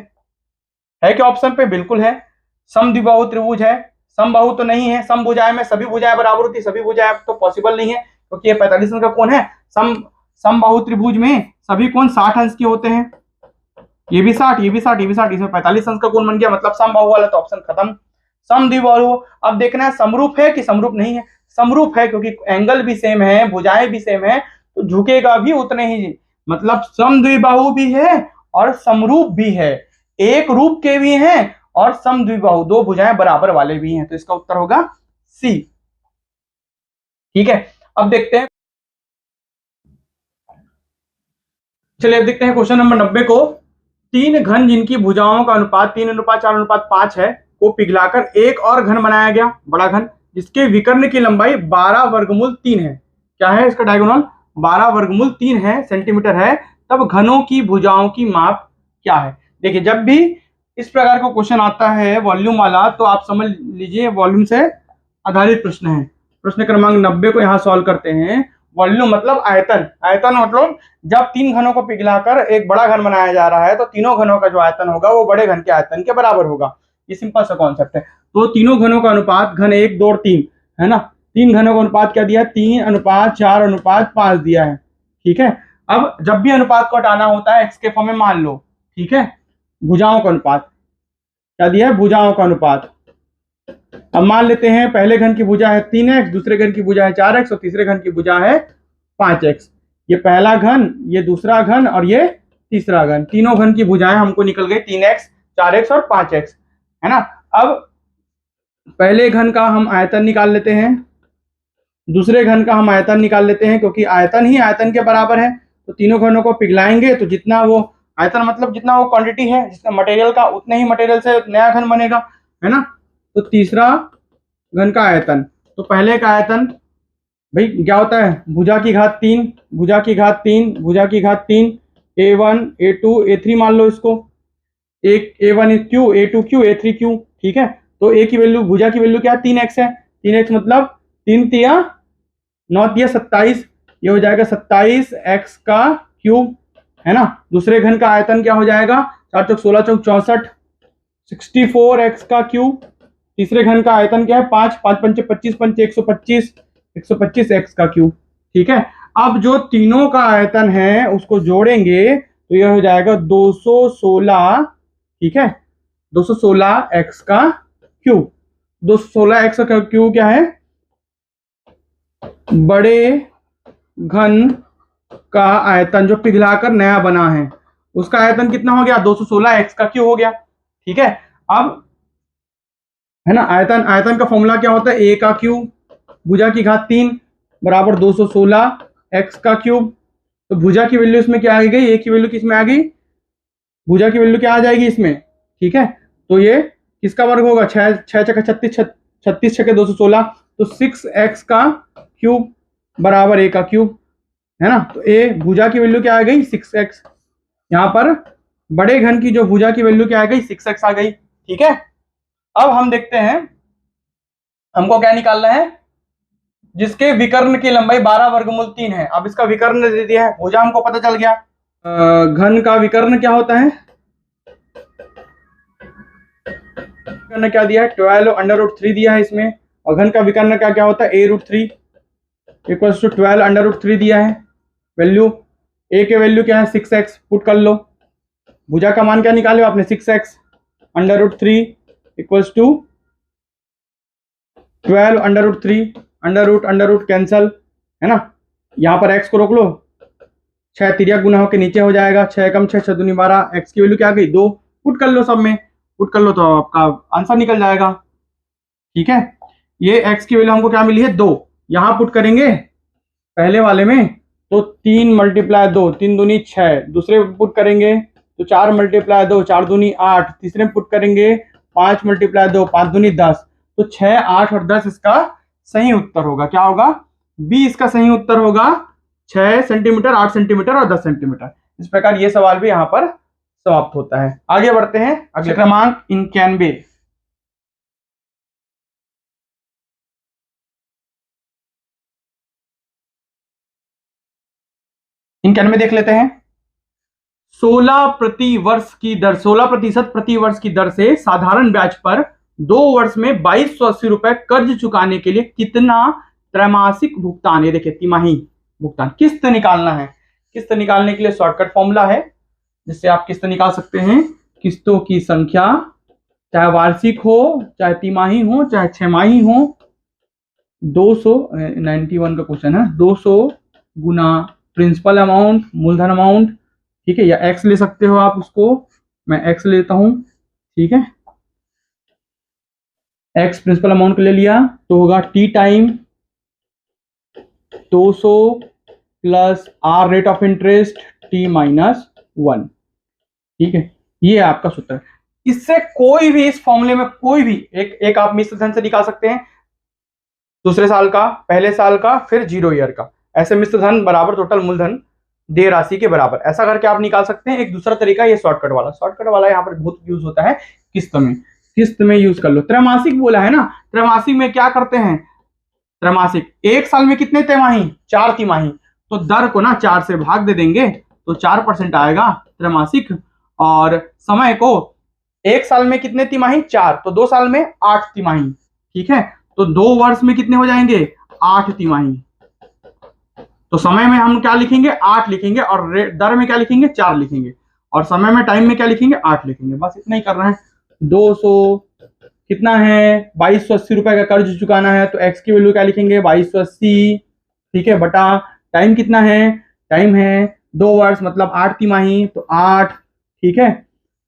क्या ऑप्शन पे? बिल्कुल है, समद्विबाहु त्रिभुज है। समबाहु तो नहीं है, समभुजाएं में सभी भुजाएं बराबर होती, सभी भुजाएं तो पॉसिबल नहीं है, क्योंकि ये 45 अंश का कोण है। समबाहु त्रिभुज में सभी कोण 60 अंश के होते हैं, ये भी 60, ये भी 60, ये भी 60, इसमें 45 अंश का कोण बन गया, मतलब समबाहु वाला तो ऑप्शन खत्म। समद्विबाहु, अब देखना है समरूप है कि समरूप नहीं है। समरूप है, क्योंकि एंगल भी सेम है, भुजाएं भी सेम है, तो झुकेगा भी उतने ही, मतलब समद्विबाहु भी है और समरूप भी है, एक रूप के भी हैं और समद्विबाहु, दो भुजाएं बराबर वाले भी हैं। तो इसका उत्तर होगा सी, ठीक है। अब देखते हैं, चलिए अब देखते हैं क्वेश्चन नंबर 90 को। तीन घन जिनकी भुजाओं का अनुपात 3:4:5 है को पिघलाकर एक और घन बनाया गया, बड़ा घन, जिसके विकर्ण की लंबाई 12 वर्गमूल 3 है। क्या है इसका डायगोनल? 12 वर्गमूल 3 है, सेंटीमीटर है। तब घनों की भुजाओं की माप क्या है? देखिए, जब भी इस प्रकार का क्वेश्चन आता है वॉल्यूम वाला, तो आप समझ लीजिए वॉल्यूम से आधारित प्रश्न है। प्रश्न क्रमांक 90 को यहाँ सॉल्व करते हैं। वॉल्यूम मतलब आयतन, आयतन मतलब जब तीन घनों को पिघलाकर एक बड़ा घन बनाया जा रहा है, तो तीनों घनों का जो आयतन होगा वो बड़े घन के आयतन के बराबर होगा। ये सिंपल सा कॉन्सेप्ट है। तो तीनों घनों का अनुपात, घन 1 2 और 3 है ना, तीन घनों का अनुपात क्या दिया? 3:4:5 दिया है, ठीक है। अब जब भी अनुपात को हटाना होता है एक्स के फॉर्म में मान लो, ठीक है। भुजाओं का अनुपात क्या दिया है? भुजाओं का अनुपात। अब मान लेते हैं पहले घन की भुजा है 3x, दूसरे घन की भुजा है 4x और तीसरे घन की भुजा है 5x। ये पहला घन, ये दूसरा घन और ये तीसरा घन, तीनों घन की भुजाएं हमको निकल गई 3x, 4x और 5x, है ना। अब पहले घन का हम आयतन निकाल लेते हैं, दूसरे घन का हम आयतन निकाल लेते हैं, क्योंकि आयतन ही आयतन के बराबर है। तो तीनों घनों को पिघलाएंगे तो जितना वो आयतन मतलब जितना वो क्वांटिटी है जिसका मटेरियल का, उतने ही मटेरियल से नया घन बनेगा, है ना। तो तीसरा घन का आयतन, तो पहले का आयतन भाई क्या होता है? भुजा की घात 3, भुजा की घात 3, भुजा की घात 3, a1 a2 a3 मान लो इसको, एक a1 Q, a2 Q, a3 Q, ठीक है। तो a की वैल्यू, भुजा की वैल्यू क्या है? 3x है। 3x मतलब 3 तिया 9 तिया 27, ये हो जाएगा 27x का क्यूब, है ना। दूसरे घन का आयतन क्या हो जाएगा? 4 चौक 16 चौक 64, 64x का क्यूब। तीसरे घन का आयतन क्या है? 5 5 पंचे 25 पंचे 125, 125x का क्यूब, ठीक है। अब जो तीनों का आयतन है उसको जोड़ेंगे तो यह हो जाएगा 216, ठीक है, 216x का क्यूब। 216x का क्यूब क्या है? बड़े घन का आयतन जो पिघलाकर नया बना है उसका आयतन कितना हो गया? 216x का क्यूब हो गया, ठीक है। अब है ना, आयतन, आयतन का फॉर्मूला क्या होता है? a का क्यूब भुजा की घात 3 बराबर 216x का क्यूब। तो भुजा की वैल्यू इसमें क्या आ गई? a की वैल्यू किस में आ गई? भुजा की वैल्यू क्या आ जाएगी इसमें, ठीक है। तो ये किसका वर्ग होगा? 6 6 छक्का 36, 36 छक्के 216, तो 6x का क्यूब बराबर a का क्यूब, है ना। तो a भुजा की वैल्यू क्या आ गई? 6x। यहाँ पर बड़े घन की जो भुजा की वैल्यू क्या आ गई? 6x आ गई, ठीक है। अब हम देखते हैं हमको क्या निकालना है, जिसके विकर्ण की लंबाई 12 वर्गमूल 3 है। अब इसका विकर्ण दे दिया है, भुजा हमको पता चल गया। घन का विकर्ण क्या होता है? विकर्ण क्या दिया है? 12√3 दिया है इसमें। और घन का विकर्ण क्या क्या होता है? a√3 इक्वल्स टू 12√3 दिया है। वैल्यू a के वैल्यू क्या है? 6x, पुट कर लो। भुजा का मान क्या निकाले आपने? 6x √3 equals to 12√3, under root cancel, है ना। यहाँ पर x को रोक लो, 6 तिरिया गुना होकर नीचे हो जाएगा, 6 कम 6 6 दूनी 12, x की वैल्यू क्या आ गई? 2। पुट कर लो, सब में पुट कर लो तो आपका आंसर निकल जाएगा, ठीक है। ये x की वैल्यू हमको क्या मिली है? 2। यहाँ पुट करेंगे पहले वाले में तो 3 × 2, 3 दूनी 6, दूसरे में पुट करेंगे तो 4 × 2, 4 दूनी 8, तीसरे में पुट करेंगे 5 × 2, 5 दूनी 10, तो 6 8 और 10 इसका सही उत्तर होगा। क्या होगा? बी इसका सही उत्तर होगा, 6 सेंटीमीटर, 8 सेंटीमीटर और 10 सेंटीमीटर। इस प्रकार ये सवाल भी यहाँ पर समाप्त होता है। आगे बढ़ते हैं, अगले क्रमांक 91। देख लेते हैं। 16% प्रति वर्ष की दर से साधारण ब्याज पर 2 वर्ष में 2280 रुपए कर्ज चुकाने के लिए कितना त्रैमासिक भुगतान, ये देखिए तिमाही भुगतान, किस्त निकालना है। किस्त निकालने के लिए शॉर्टकट फॉर्मूला है जिससे आप किस्त निकाल सकते हैं। किस्तों की संख्या चाहे वार्षिक हो, चाहे तिमाही हो, चाहे छमाही हो, 291 का क्वेश्चन है, 200 गुना प्रिंसिपल अमाउंट, मूलधन अमाउंट, ठीक है, या एक्स ले सकते हो आप उसको, मैं एक्स लेता हूं, ठीक है, एक्स प्रिंसिपल अमाउंट ले लिया तो होगा t time 200 plus r rate of interest t -1, ठीक है, ये आपका सूत्र है। इससे कोई भी इस फॉर्मूले में कोई भी एक आप मिश्र धन से निकाल सकते हैं, दूसरे साल का, पहले साल का, फिर 0 ईयर का, ऐसे मिश्र धन बराबर टोटल मूलधन देय राशि के बराबर, ऐसा करके आप निकाल सकते हैं। एक दूसरा तरीका ये शॉर्टकट वाला यहाँ पर बहुत यूज होता है किस्त में यूज कर लो। त्रैमासिक बोला है ना, त्रैमासिक में क्या करते हैं, त्रैमासिक एक साल में कितने तिमाही, 4 तिमाही, तो दर को ना 4 से भाग दे देंगे तो 4% आएगा त्रैमासिक, और समय को एक साल में कितने तिमाही, 4, तो 2 साल में 8 तिमाही, ठीक है, तो 2 वर्ष में कितने हो जाएंगे, 8 तिमाही। तो समय में हम क्या लिखेंगे, 8 लिखेंगे, और दर में क्या लिखेंगे, 4 लिखेंगे, और समय में टाइम में क्या लिखेंगे, 8 लिखेंगे। बस इतना ही कर रहे हैं। 200 कितना है, 2280 रुपए का कर्ज चुकाना है, तो एक्स की वैल्यू क्या लिखेंगे, 2280, ठीक है, बटा टाइम कितना है, टाइम है 2 वर्ष मतलब 8 तिमाही, तो 8, ठीक है,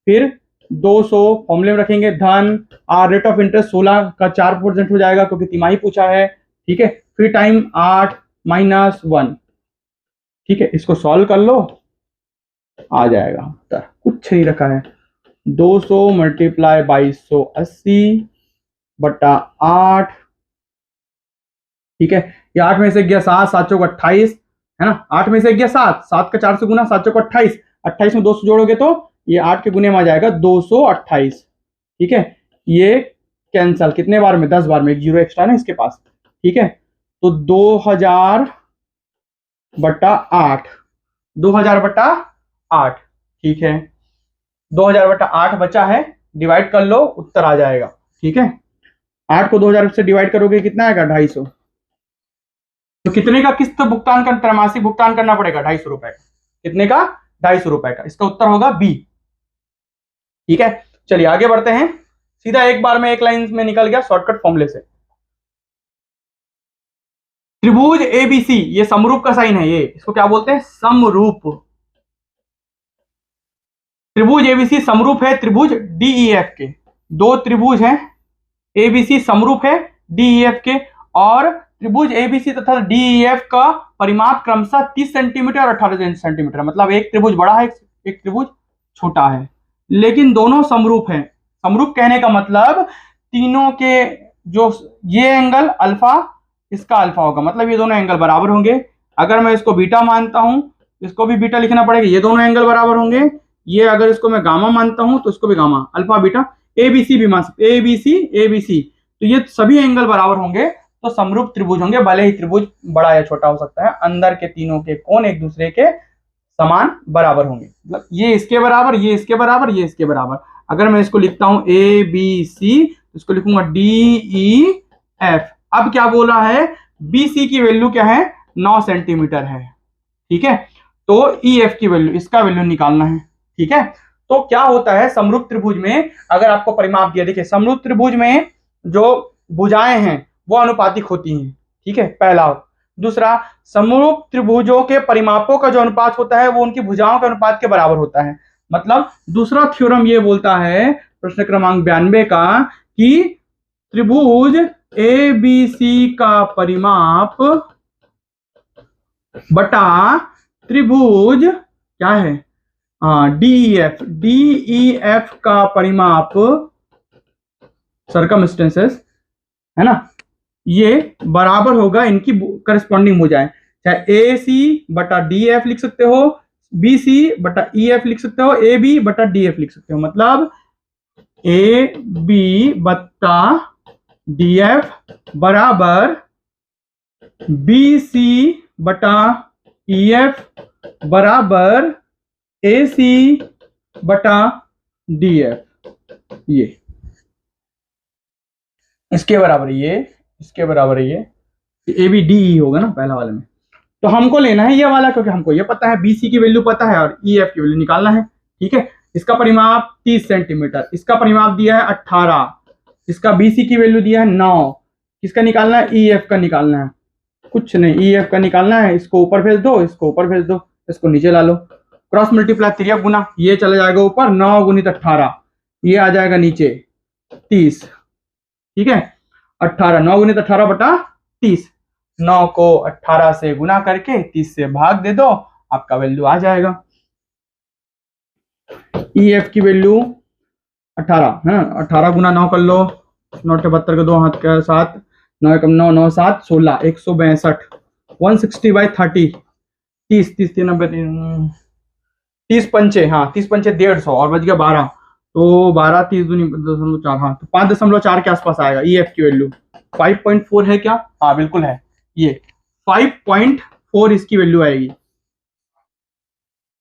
फिर 200 फॉर्मूले में रखेंगे, धन आर रेट ऑफ इंटरेस्ट 16 का 4% हो जाएगा क्योंकि तिमाही पूछा है, ठीक है, फिर टाइम 8 -1, ठीक है, इसको सॉल्व कर लो, आ जाएगा उत्तर, कुछ नहीं रखा है, 200 मल्टीप्लाई 2280 बटा 8, ठीक है, ये 8 में से गया 7, 7 चौक 28, है ना, 8 में से गया 7, 7 का 4 से गुना, 7 चौक 28, 28 में 200 जोड़ोगे तो ये 8 के गुने में आ जाएगा 228, ठीक है, ये कैंसल कितने बार में, 10 बार में, एक जीरो एक्स्ट्रा ना इसके पास, ठीक है, तो 2000 बटा 8, 2000 बटा 8, ठीक है, 2000 बटा 8 बचा है, डिवाइड कर लो, उत्तर आ जाएगा, ठीक है, 8 को 2000 से डिवाइड करोगे कितना आएगा, 250, तो कितने का किस्त भुगतान कर, त्रैमासिक भुगतान करना पड़ेगा, 250 रुपए का, कितने का, 250 रुपए का, इसका उत्तर होगा बी, ठीक है। चलिए आगे बढ़ते हैं, सीधा एक बार में एक लाइन में निकल गया शॉर्टकट फॉर्मूले से। त्रिभुज एबीसी, ये समरूप का साइन है, ये इसको क्या बोलते हैं, समरूप, त्रिभुज एबीसी समरूप है त्रिभुज डीईएफ के, 2 त्रिभुज हैं, एबीसी समरूप है डीईएफ के, और त्रिभुज एबीसी तथा डीईएफ का परिमाप क्रमशः 30 सेंटीमीटर और 18 सेंटीमीटर, मतलब एक त्रिभुज बड़ा है, एक त्रिभुज छोटा है, लेकिन दोनों समरूप हैं। समरूप कहने का मतलब तीनों के जो ये एंगल अल्फा, इसका अल्फा होगा, मतलब ये दोनों एंगल बराबर होंगे। अगर मैं इसको बीटा मानता हूं, इसको भी बीटा लिखना पड़ेगा, ये दोनों एंगल बराबर होंगे। ये अगर इसको मैं गामा मानता हूं तो इसको भी गामा, अल्फा बीटा, एबीसी भी मान सकते, एबीसी एबीसी, तो ये सभी एंगल बराबर होंगे तो समरूप त्रिभुज होंगे, भले ही त्रिभुज बड़ा या छोटा हो सकता है, अंदर के तीनों के कोण एक दूसरे के समान बराबर होंगे, मतलब ये इसके बराबर, ये इसके बराबर, ये इसके बराबर। अगर मैं इसको लिखता हूं ए बी सी, इसको लिखूंगा डी ई एफ। अब क्या बोला है, बी सी की वैल्यू क्या है, 9 सेंटीमीटर है, ठीक है, तो ई एफ की वैल्यू, इसका वैल्यू निकालना है, ठीक है। तो क्या होता है समरूप त्रिभुज में, अगर आपको परिमाप दिया, देखिए समरूप त्रिभुज में जो भुजाएं हैं वो अनुपातिक होती हैं, ठीक है, पहला। दूसरा, समरूप त्रिभुजों के परिमापों का जो अनुपात होता है वो उनकी भुजाओं के अनुपात के बराबर होता है। मतलब दूसरा थ्योरम ये बोलता है प्रश्न क्रमांक 92 का कि त्रिभुज ए बी सी का परिमाप बटा त्रिभुज क्या है, डीईएफ का परिमाप, सर्कमस्टेंसेस है ना, ये बराबर होगा इनकी करस्पॉन्डिंग भुजाएं। चाहे ए सी बटा डी एफ लिख सकते हो, बी सी बटा ई एफ लिख सकते हो, ए बी बटा डी एफ लिख सकते हो। मतलब ए बी बटा डी एफ बराबर बी सी बटा ई एफ बराबर ए सी बटा डी एफ। ये इसके बराबर ये, इसके बराबर ये ए बी डी ई होगा ना पहला वाले में। तो हमको लेना है ये वाला, क्योंकि हमको ये पता है बी सी की वैल्यू पता है और ई एफ की वैल्यू निकालना है। ठीक है, इसका परिमाप 30 सेंटीमीटर, इसका परिमाप दिया है 18, इसका बी सी की वैल्यू दिया है 9। किसका निकालना है? ई एफ का निकालना है। कुछ नहीं, ई एफ का निकालना है। इसको ऊपर भेज दो, इसको ऊपर भेज दो, इसको नीचे ला लो, क्रॉस मल्टीप्लाई तिर्यक गुना, ये चला जाएगा ऊपर 9 गुणित 18, ये आ जाएगा नीचे 30। ठीक है, 18 9 गुणित 18 बटा 30, 9 को 18 से गुना करके 30 से भाग दे दो, आपका वैल्यू आ जाएगा। ई एफ की वैल्यू 18 है, 18 गुना 9 कर लो, 9 के 72 के 2 हाथ के 7, 9 कम 9 9 7 16, 162, 160/30, 30 30 3 90 30 पंचे, हाँ 30 पंचे 150 और बच गया 12, तो 12 30 दूनी 2.4, हाँ तो 5.4 के आसपास आएगा। ई एफ की वैल्यू 5.4 है क्या? हाँ बिल्कुल है, ये 5.4 इसकी वैल्यू आएगी।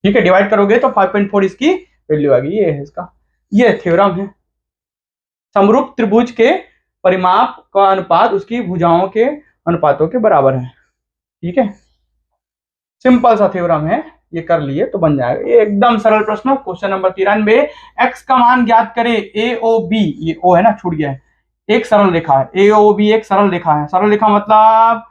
ठीक है, डिवाइड करोगे तो 5.4 इसकी वैल्यू आएगी। ये है इसका, ये थ्योरम है। समरूप त्रिभुज के परिमाप का अनुपात उसकी भुजाओं के अनुपातों के बराबर है। ठीक है, सिंपल सा थ्योरम है, ये कर लिए तो बन जाएगा। ये एकदम सरल प्रश्न। क्वेश्चन नंबर 93, एक्स का मान ज्ञात करे ए ओ बी, ये ओ है ना, छूट गया है, एक सरल रेखा है। ए ओ बी एक सरल रेखा है। सरल रेखा मतलब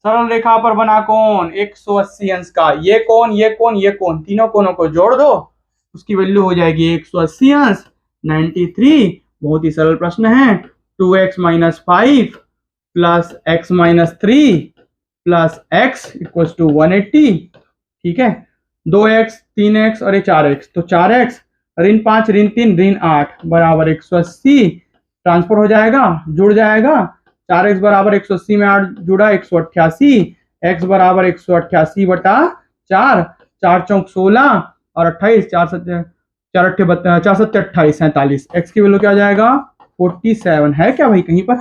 सरल रेखा पर बना कोण 180 अंश का। ये कोण, ये कोण, ये कोण, तीनों कोणों को जोड़ दो, उसकी वैल्यू हो जाएगी 180 अंश 93। बहुत ही सरल प्रश्न है। 2x - 5 plus x - 3 plus x equals to 180। ठीक है, 2x 3x और ये 4x, तो 4x ऋण 5 ऋण 3 ऋण 8 बराबर 180, ट्रांसफर हो जाएगा, जुड़ जाएगा। 4x बराबर 180 में 8 जुड़ा 188, x बराबर 188 बटा 4, 4 चौक 16 और 28, 4 7 28, 47, x की वैल्यू क्या आ जाएगा? 47 है क्या भाई? कहीं पर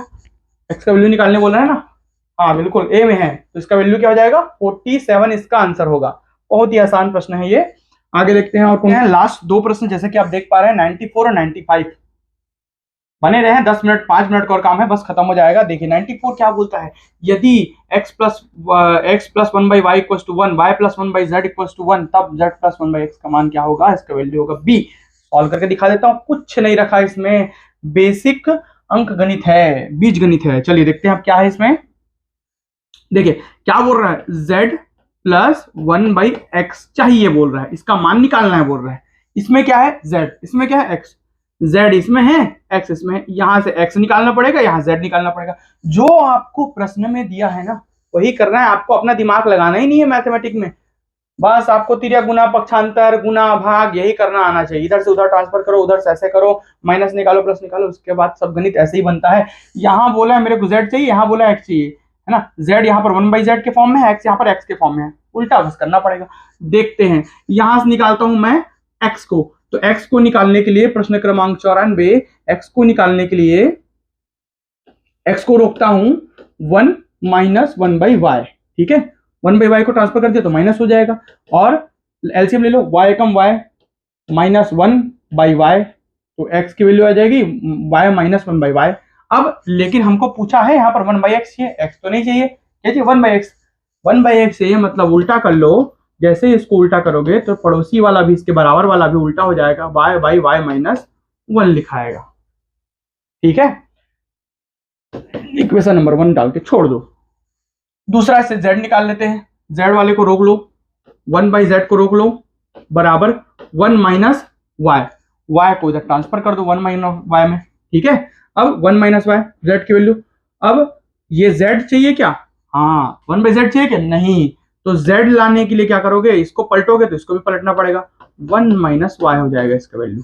x का वैल्यू निकालने बोल रहा है ना? हाँ बिल्कुल, ए में है, तो इसका वैल्यू क्या हो जाएगा? 47 इसका आंसर होगा। बहुत ही आसान प्रश्न है ये। आगे देखते हैं और कौन है। लास्ट दो प्रश्न जैसे कि आप देख पा रहे हैं 94 और 95 बने रहे हैं। 10 मिनट 5 मिनट का और काम है, बस खत्म हो जाएगा। देखिए 94 क्या बोलता है, यदि x plus 1/y equals to 1, y plus 1/z equals to 1, तब z प्लस 1/x का मान क्या होगा? इसका वैल्यू होगा b। सॉल्व करके दिखा देता हूँ, कुछ नहीं रखा इसमें, बेसिक अंक गणित है, बीज गणित है। चलिए देखते हैं अब क्या है इसमें। देखिए क्या बोल रहा है, z प्लस 1/x चाहिए बोल रहा है, इसका मान निकालना है बोल रहा है। इसमें क्या है? z, इसमें क्या है? x, z इसमें है, x इसमें है। यहां से x निकालना पड़ेगा, यहां z निकालना पड़ेगा। जो आपको प्रश्न में दिया है ना वही करना है, आपको अपना दिमाग लगाना ही नहीं है मैथमेटिक में। बस आपको तिर्यक गुना, पक्षांतर, गुना, भाग यही करना आना चाहिए। इधर से उधर ट्रांसफर करो, उधर से ऐसे करो, माइनस निकालो, प्लस निकालो, उसके बाद सब गणित ऐसे ही बनता है। यहाँ बोला है मेरे को z चाहिए, यहाँ बोला x चाहिए, है ना। z यहाँ पर 1/z के फॉर्म में है, x यहाँ पर x के फॉर्म में है, उल्टा बस करना पड़ेगा। देखते हैं, यहां से निकालता हूं मैं x को, तो x को निकालने के लिए प्रश्न क्रमांक 94, x को निकालने के लिए x को रोकता हूं 1 - 1/y। ठीक है, 1/y को ट्रांसफर कर दिया तो माइनस हो जाएगा, और एलसीएम ले लो, y कम y माइनस 1/y, तो x की वैल्यू आ जाएगी y माइनस 1/y। अब लेकिन हमको पूछा है यहाँ पर 1/x चाहिए, x तो नहीं चाहिए, क्या चाहिए? 1/x। 1/x चाहिए, मतलब उल्टा कर लो। जैसे इसको उल्टा करोगे तो पड़ोसी वाला भी, इसके बराबर वाला भी उल्टा हो जाएगा, y माइनस 1 लिखाएगा। ठीक है, इक्वेशन नंबर 1 डाल के छोड़ दो। दूसरा से z निकाल लेते हैं, z वाले को रोक लो, 1/z को रोक लो, बराबर 1 माइनस y, y को इधर ट्रांसफर कर दो 1 माइनस y में। ठीक है, अब 1 माइनस y, z की वैल्यू। अब ये z चाहिए क्या? हाँ, 1/z चाहिए क्या? नहीं, तो z लाने के लिए क्या करोगे? इसको पलटोगे तो इसको भी पलटना पड़ेगा, 1 माइनस y हो जाएगा इसका वैल्यू,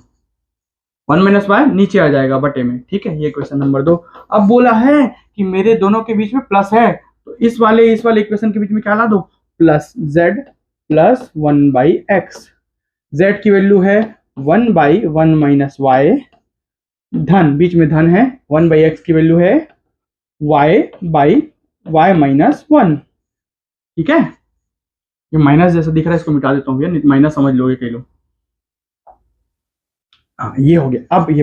1 माइनस y नीचे आ जाएगा बटे में। ठीक है, ये क्वेश्चन नंबर 2। अब बोला है कि मेरे दोनों के बीच में प्लस है, तो इस वाले इक्वेशन के बीच में क्या ला दो? Plus Z plus 1/x। Z की वैल्यू है 1/1 माइनस वाई, धन बीच में धन है, 1/x की वैल्यू है y/y माइनस 1। ठीक है, ये माइनस जैसा दिख रहा है इसको मिटा देता हूँ भैया, नहीं माइनस समझ लोगे कई लोग। हाँ ये हो गया, अब ये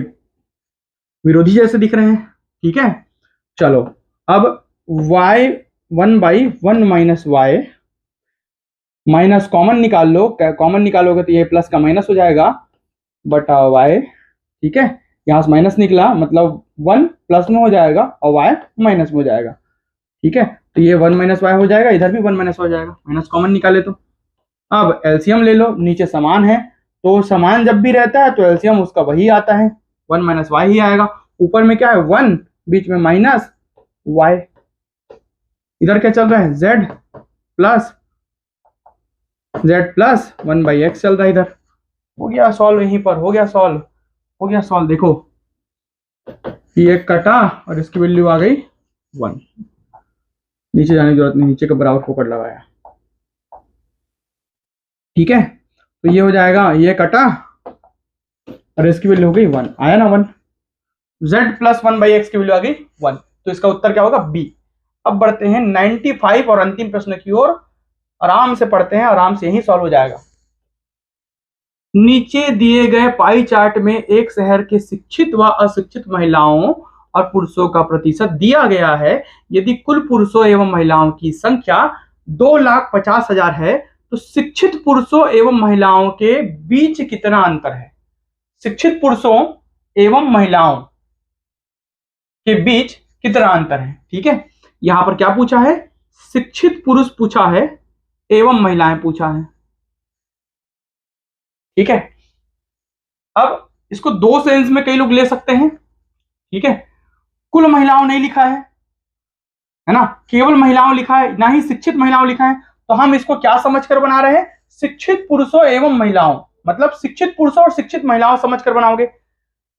विरोधी जैसे दिख रहे हैं। ठीक है, चलो अब y 1/1 minus y, minus common निकाल लो, कॉमन निकालोगे तो ये प्लस का माइनस हो जाएगा बटा y। ठीक है, यहाँ से माइनस निकला मतलब 1 प्लस में हो जाएगा और y माइनस में हो जाएगा। ठीक है, तो ये 1 माइनस वाई हो जाएगा, इधर भी 1 माइनस हो जाएगा, माइनस कॉमन निकाले तो। अब एलसीएम ले लो, नीचे समान है तो समान जब भी रहता है तो एलसीएम उसका वही आता है, 1 माइनस वाई ही आएगा। ऊपर में क्या है 1, बीच में माइनस वाई, इधर क्या चल रहा है z प्लस 1/x चल रहा है इधर। हो गया सॉल्व, यहीं पर हो गया सॉल्व, हो गया सॉल्व। देखो ये कटा और इसकी वैल्यू आ गई 1, नीचे जाने की जरूरत नहीं, नीचे का बराबर पकड़ लगाया। ठीक है, तो ये हो जाएगा, ये कटा और इसकी वैल्यू हो गई 1, आया ना 1। z प्लस 1/x की वैल्यू आ गई 1, तो इसका उत्तर क्या होगा बी। अब बढ़ते हैं 95 और अंतिम प्रश्न की ओर, आराम से पढ़ते हैं, आराम से यही सॉल्व हो जाएगा। नीचे दिए गए पाई चार्ट में एक शहर के शिक्षित व अशिक्षित महिलाओं और पुरुषों का प्रतिशत दिया गया है। यदि कुल पुरुषों एवं महिलाओं की संख्या 2,50,000 है तो शिक्षित पुरुषों एवं महिलाओं के बीच कितना अंतर है। शिक्षित पुरुषों एवं महिलाओं के बीच कितना अंतर है। ठीक है, यहां पर क्या पूछा है, शिक्षित पुरुष पूछा है एवं महिलाएं पूछा है। ठीक है, अब इसको दो सेंस में कई लोग ले सकते हैं। ठीक है, कुल महिलाओं नहीं लिखा है ना, केवल महिलाओं लिखा है, ना ही शिक्षित महिलाओं लिखा है, तो हम इसको क्या समझकर बना रहे हैं, शिक्षित पुरुषों एवं महिलाओं, मतलब शिक्षित पुरुषों और शिक्षित महिलाओं समझकर बनाओगे।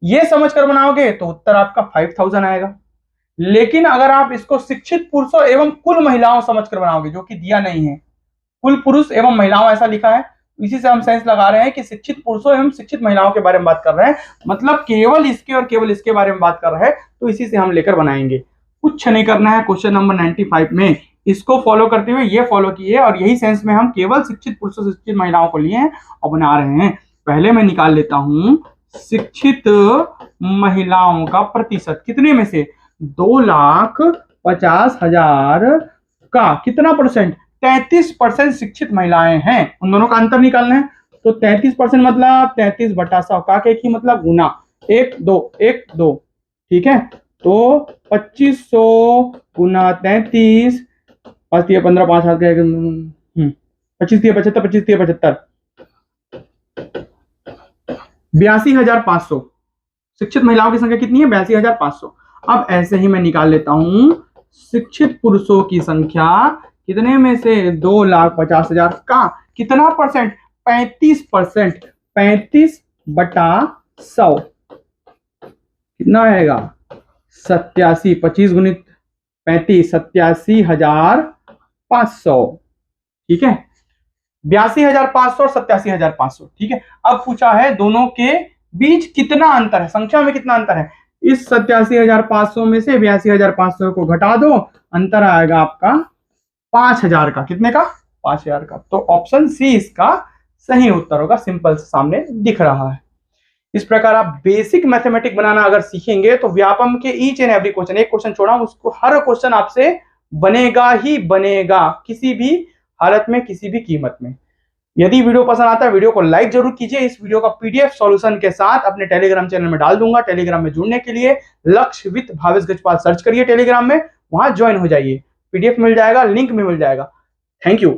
ये समझकर बनाओगे तो उत्तर आपका 5000 आएगा। लेकिन अगर आप इसको शिक्षित पुरुषों एवं कुल महिलाओं समझकर बनाओगे, जो कि दिया नहीं है, कुल पुरुष एवं महिलाओं ऐसा लिखा है, इसी से हम सेंस लगा रहे हैं कि शिक्षित पुरुषों एवं शिक्षित महिलाओं के बारे में बात कर रहे हैं, मतलब केवल इसके और केवल इसके बारे में बात कर रहे हैं, तो इसी से हम लेकर बनाएंगे। कुछ नहीं करना है, क्वेश्चन नंबर 95 में इसको फॉलो करते हुए ये फॉलो किए और यही सेंस में हम केवल शिक्षित पुरुषों शिक्षित महिलाओं को लिए हैं और बना रहे हैं। पहले मैं निकाल लेता हूं शिक्षित महिलाओं का प्रतिशत, कितने में से 2,50,000 का कितना परसेंट, 33% शिक्षित महिलाएं हैं। उन दोनों का अंतर निकालना है, तो 33% मतलब 33/100 का के की मतलब गुना 1 2 1 2। ठीक है, तो 2500 गुना 33, 5 दिए 15, 5 हाथ गए 25 दिए 75, 25 दिए 75, 82,500। शिक्षित महिलाओं की संख्या कितनी है, 82,500। अब ऐसे ही मैं निकाल लेता हूं शिक्षित पुरुषों की संख्या, कितने में से 2,50,000 का कितना परसेंट, 35%, 35/100 कितना आएगा 87, 25 गुणित 35, 87,500। ठीक है, 82,500 और 87,500। ठीक है, अब पूछा है दोनों के बीच कितना अंतर है, संख्या में कितना अंतर है। इस 87,500 में से 82,500 को घटा दो, अंतर आएगा आपका 5,000 का, कितने का, 5,000 का। तो ऑप्शन सी इसका सही उत्तर होगा, सिंपल सामने दिख रहा है। इस प्रकार आप बेसिक मैथमेटिक बनाना अगर सीखेंगे तो व्यापम के ईच एंड एवरी क्वेश्चन, एक क्वेश्चन छोड़ा उसको, हर क्वेश्चन आपसे बनेगा ही बनेगा, किसी भी हालत में, किसी भी कीमत में। यदि वीडियो पसंद आता है वीडियो को लाइक जरूर कीजिए। इस वीडियो का पीडीएफ सॉल्यूशन के साथ अपने टेलीग्राम चैनल में डाल दूंगा। टेलीग्राम में जुड़ने के लिए लक्ष्य विद भावेश गजपाल सर्च करिए टेलीग्राम में, वहां ज्वाइन हो जाइए, पीडीएफ मिल जाएगा, लिंक भी मिल जाएगा। Thank you.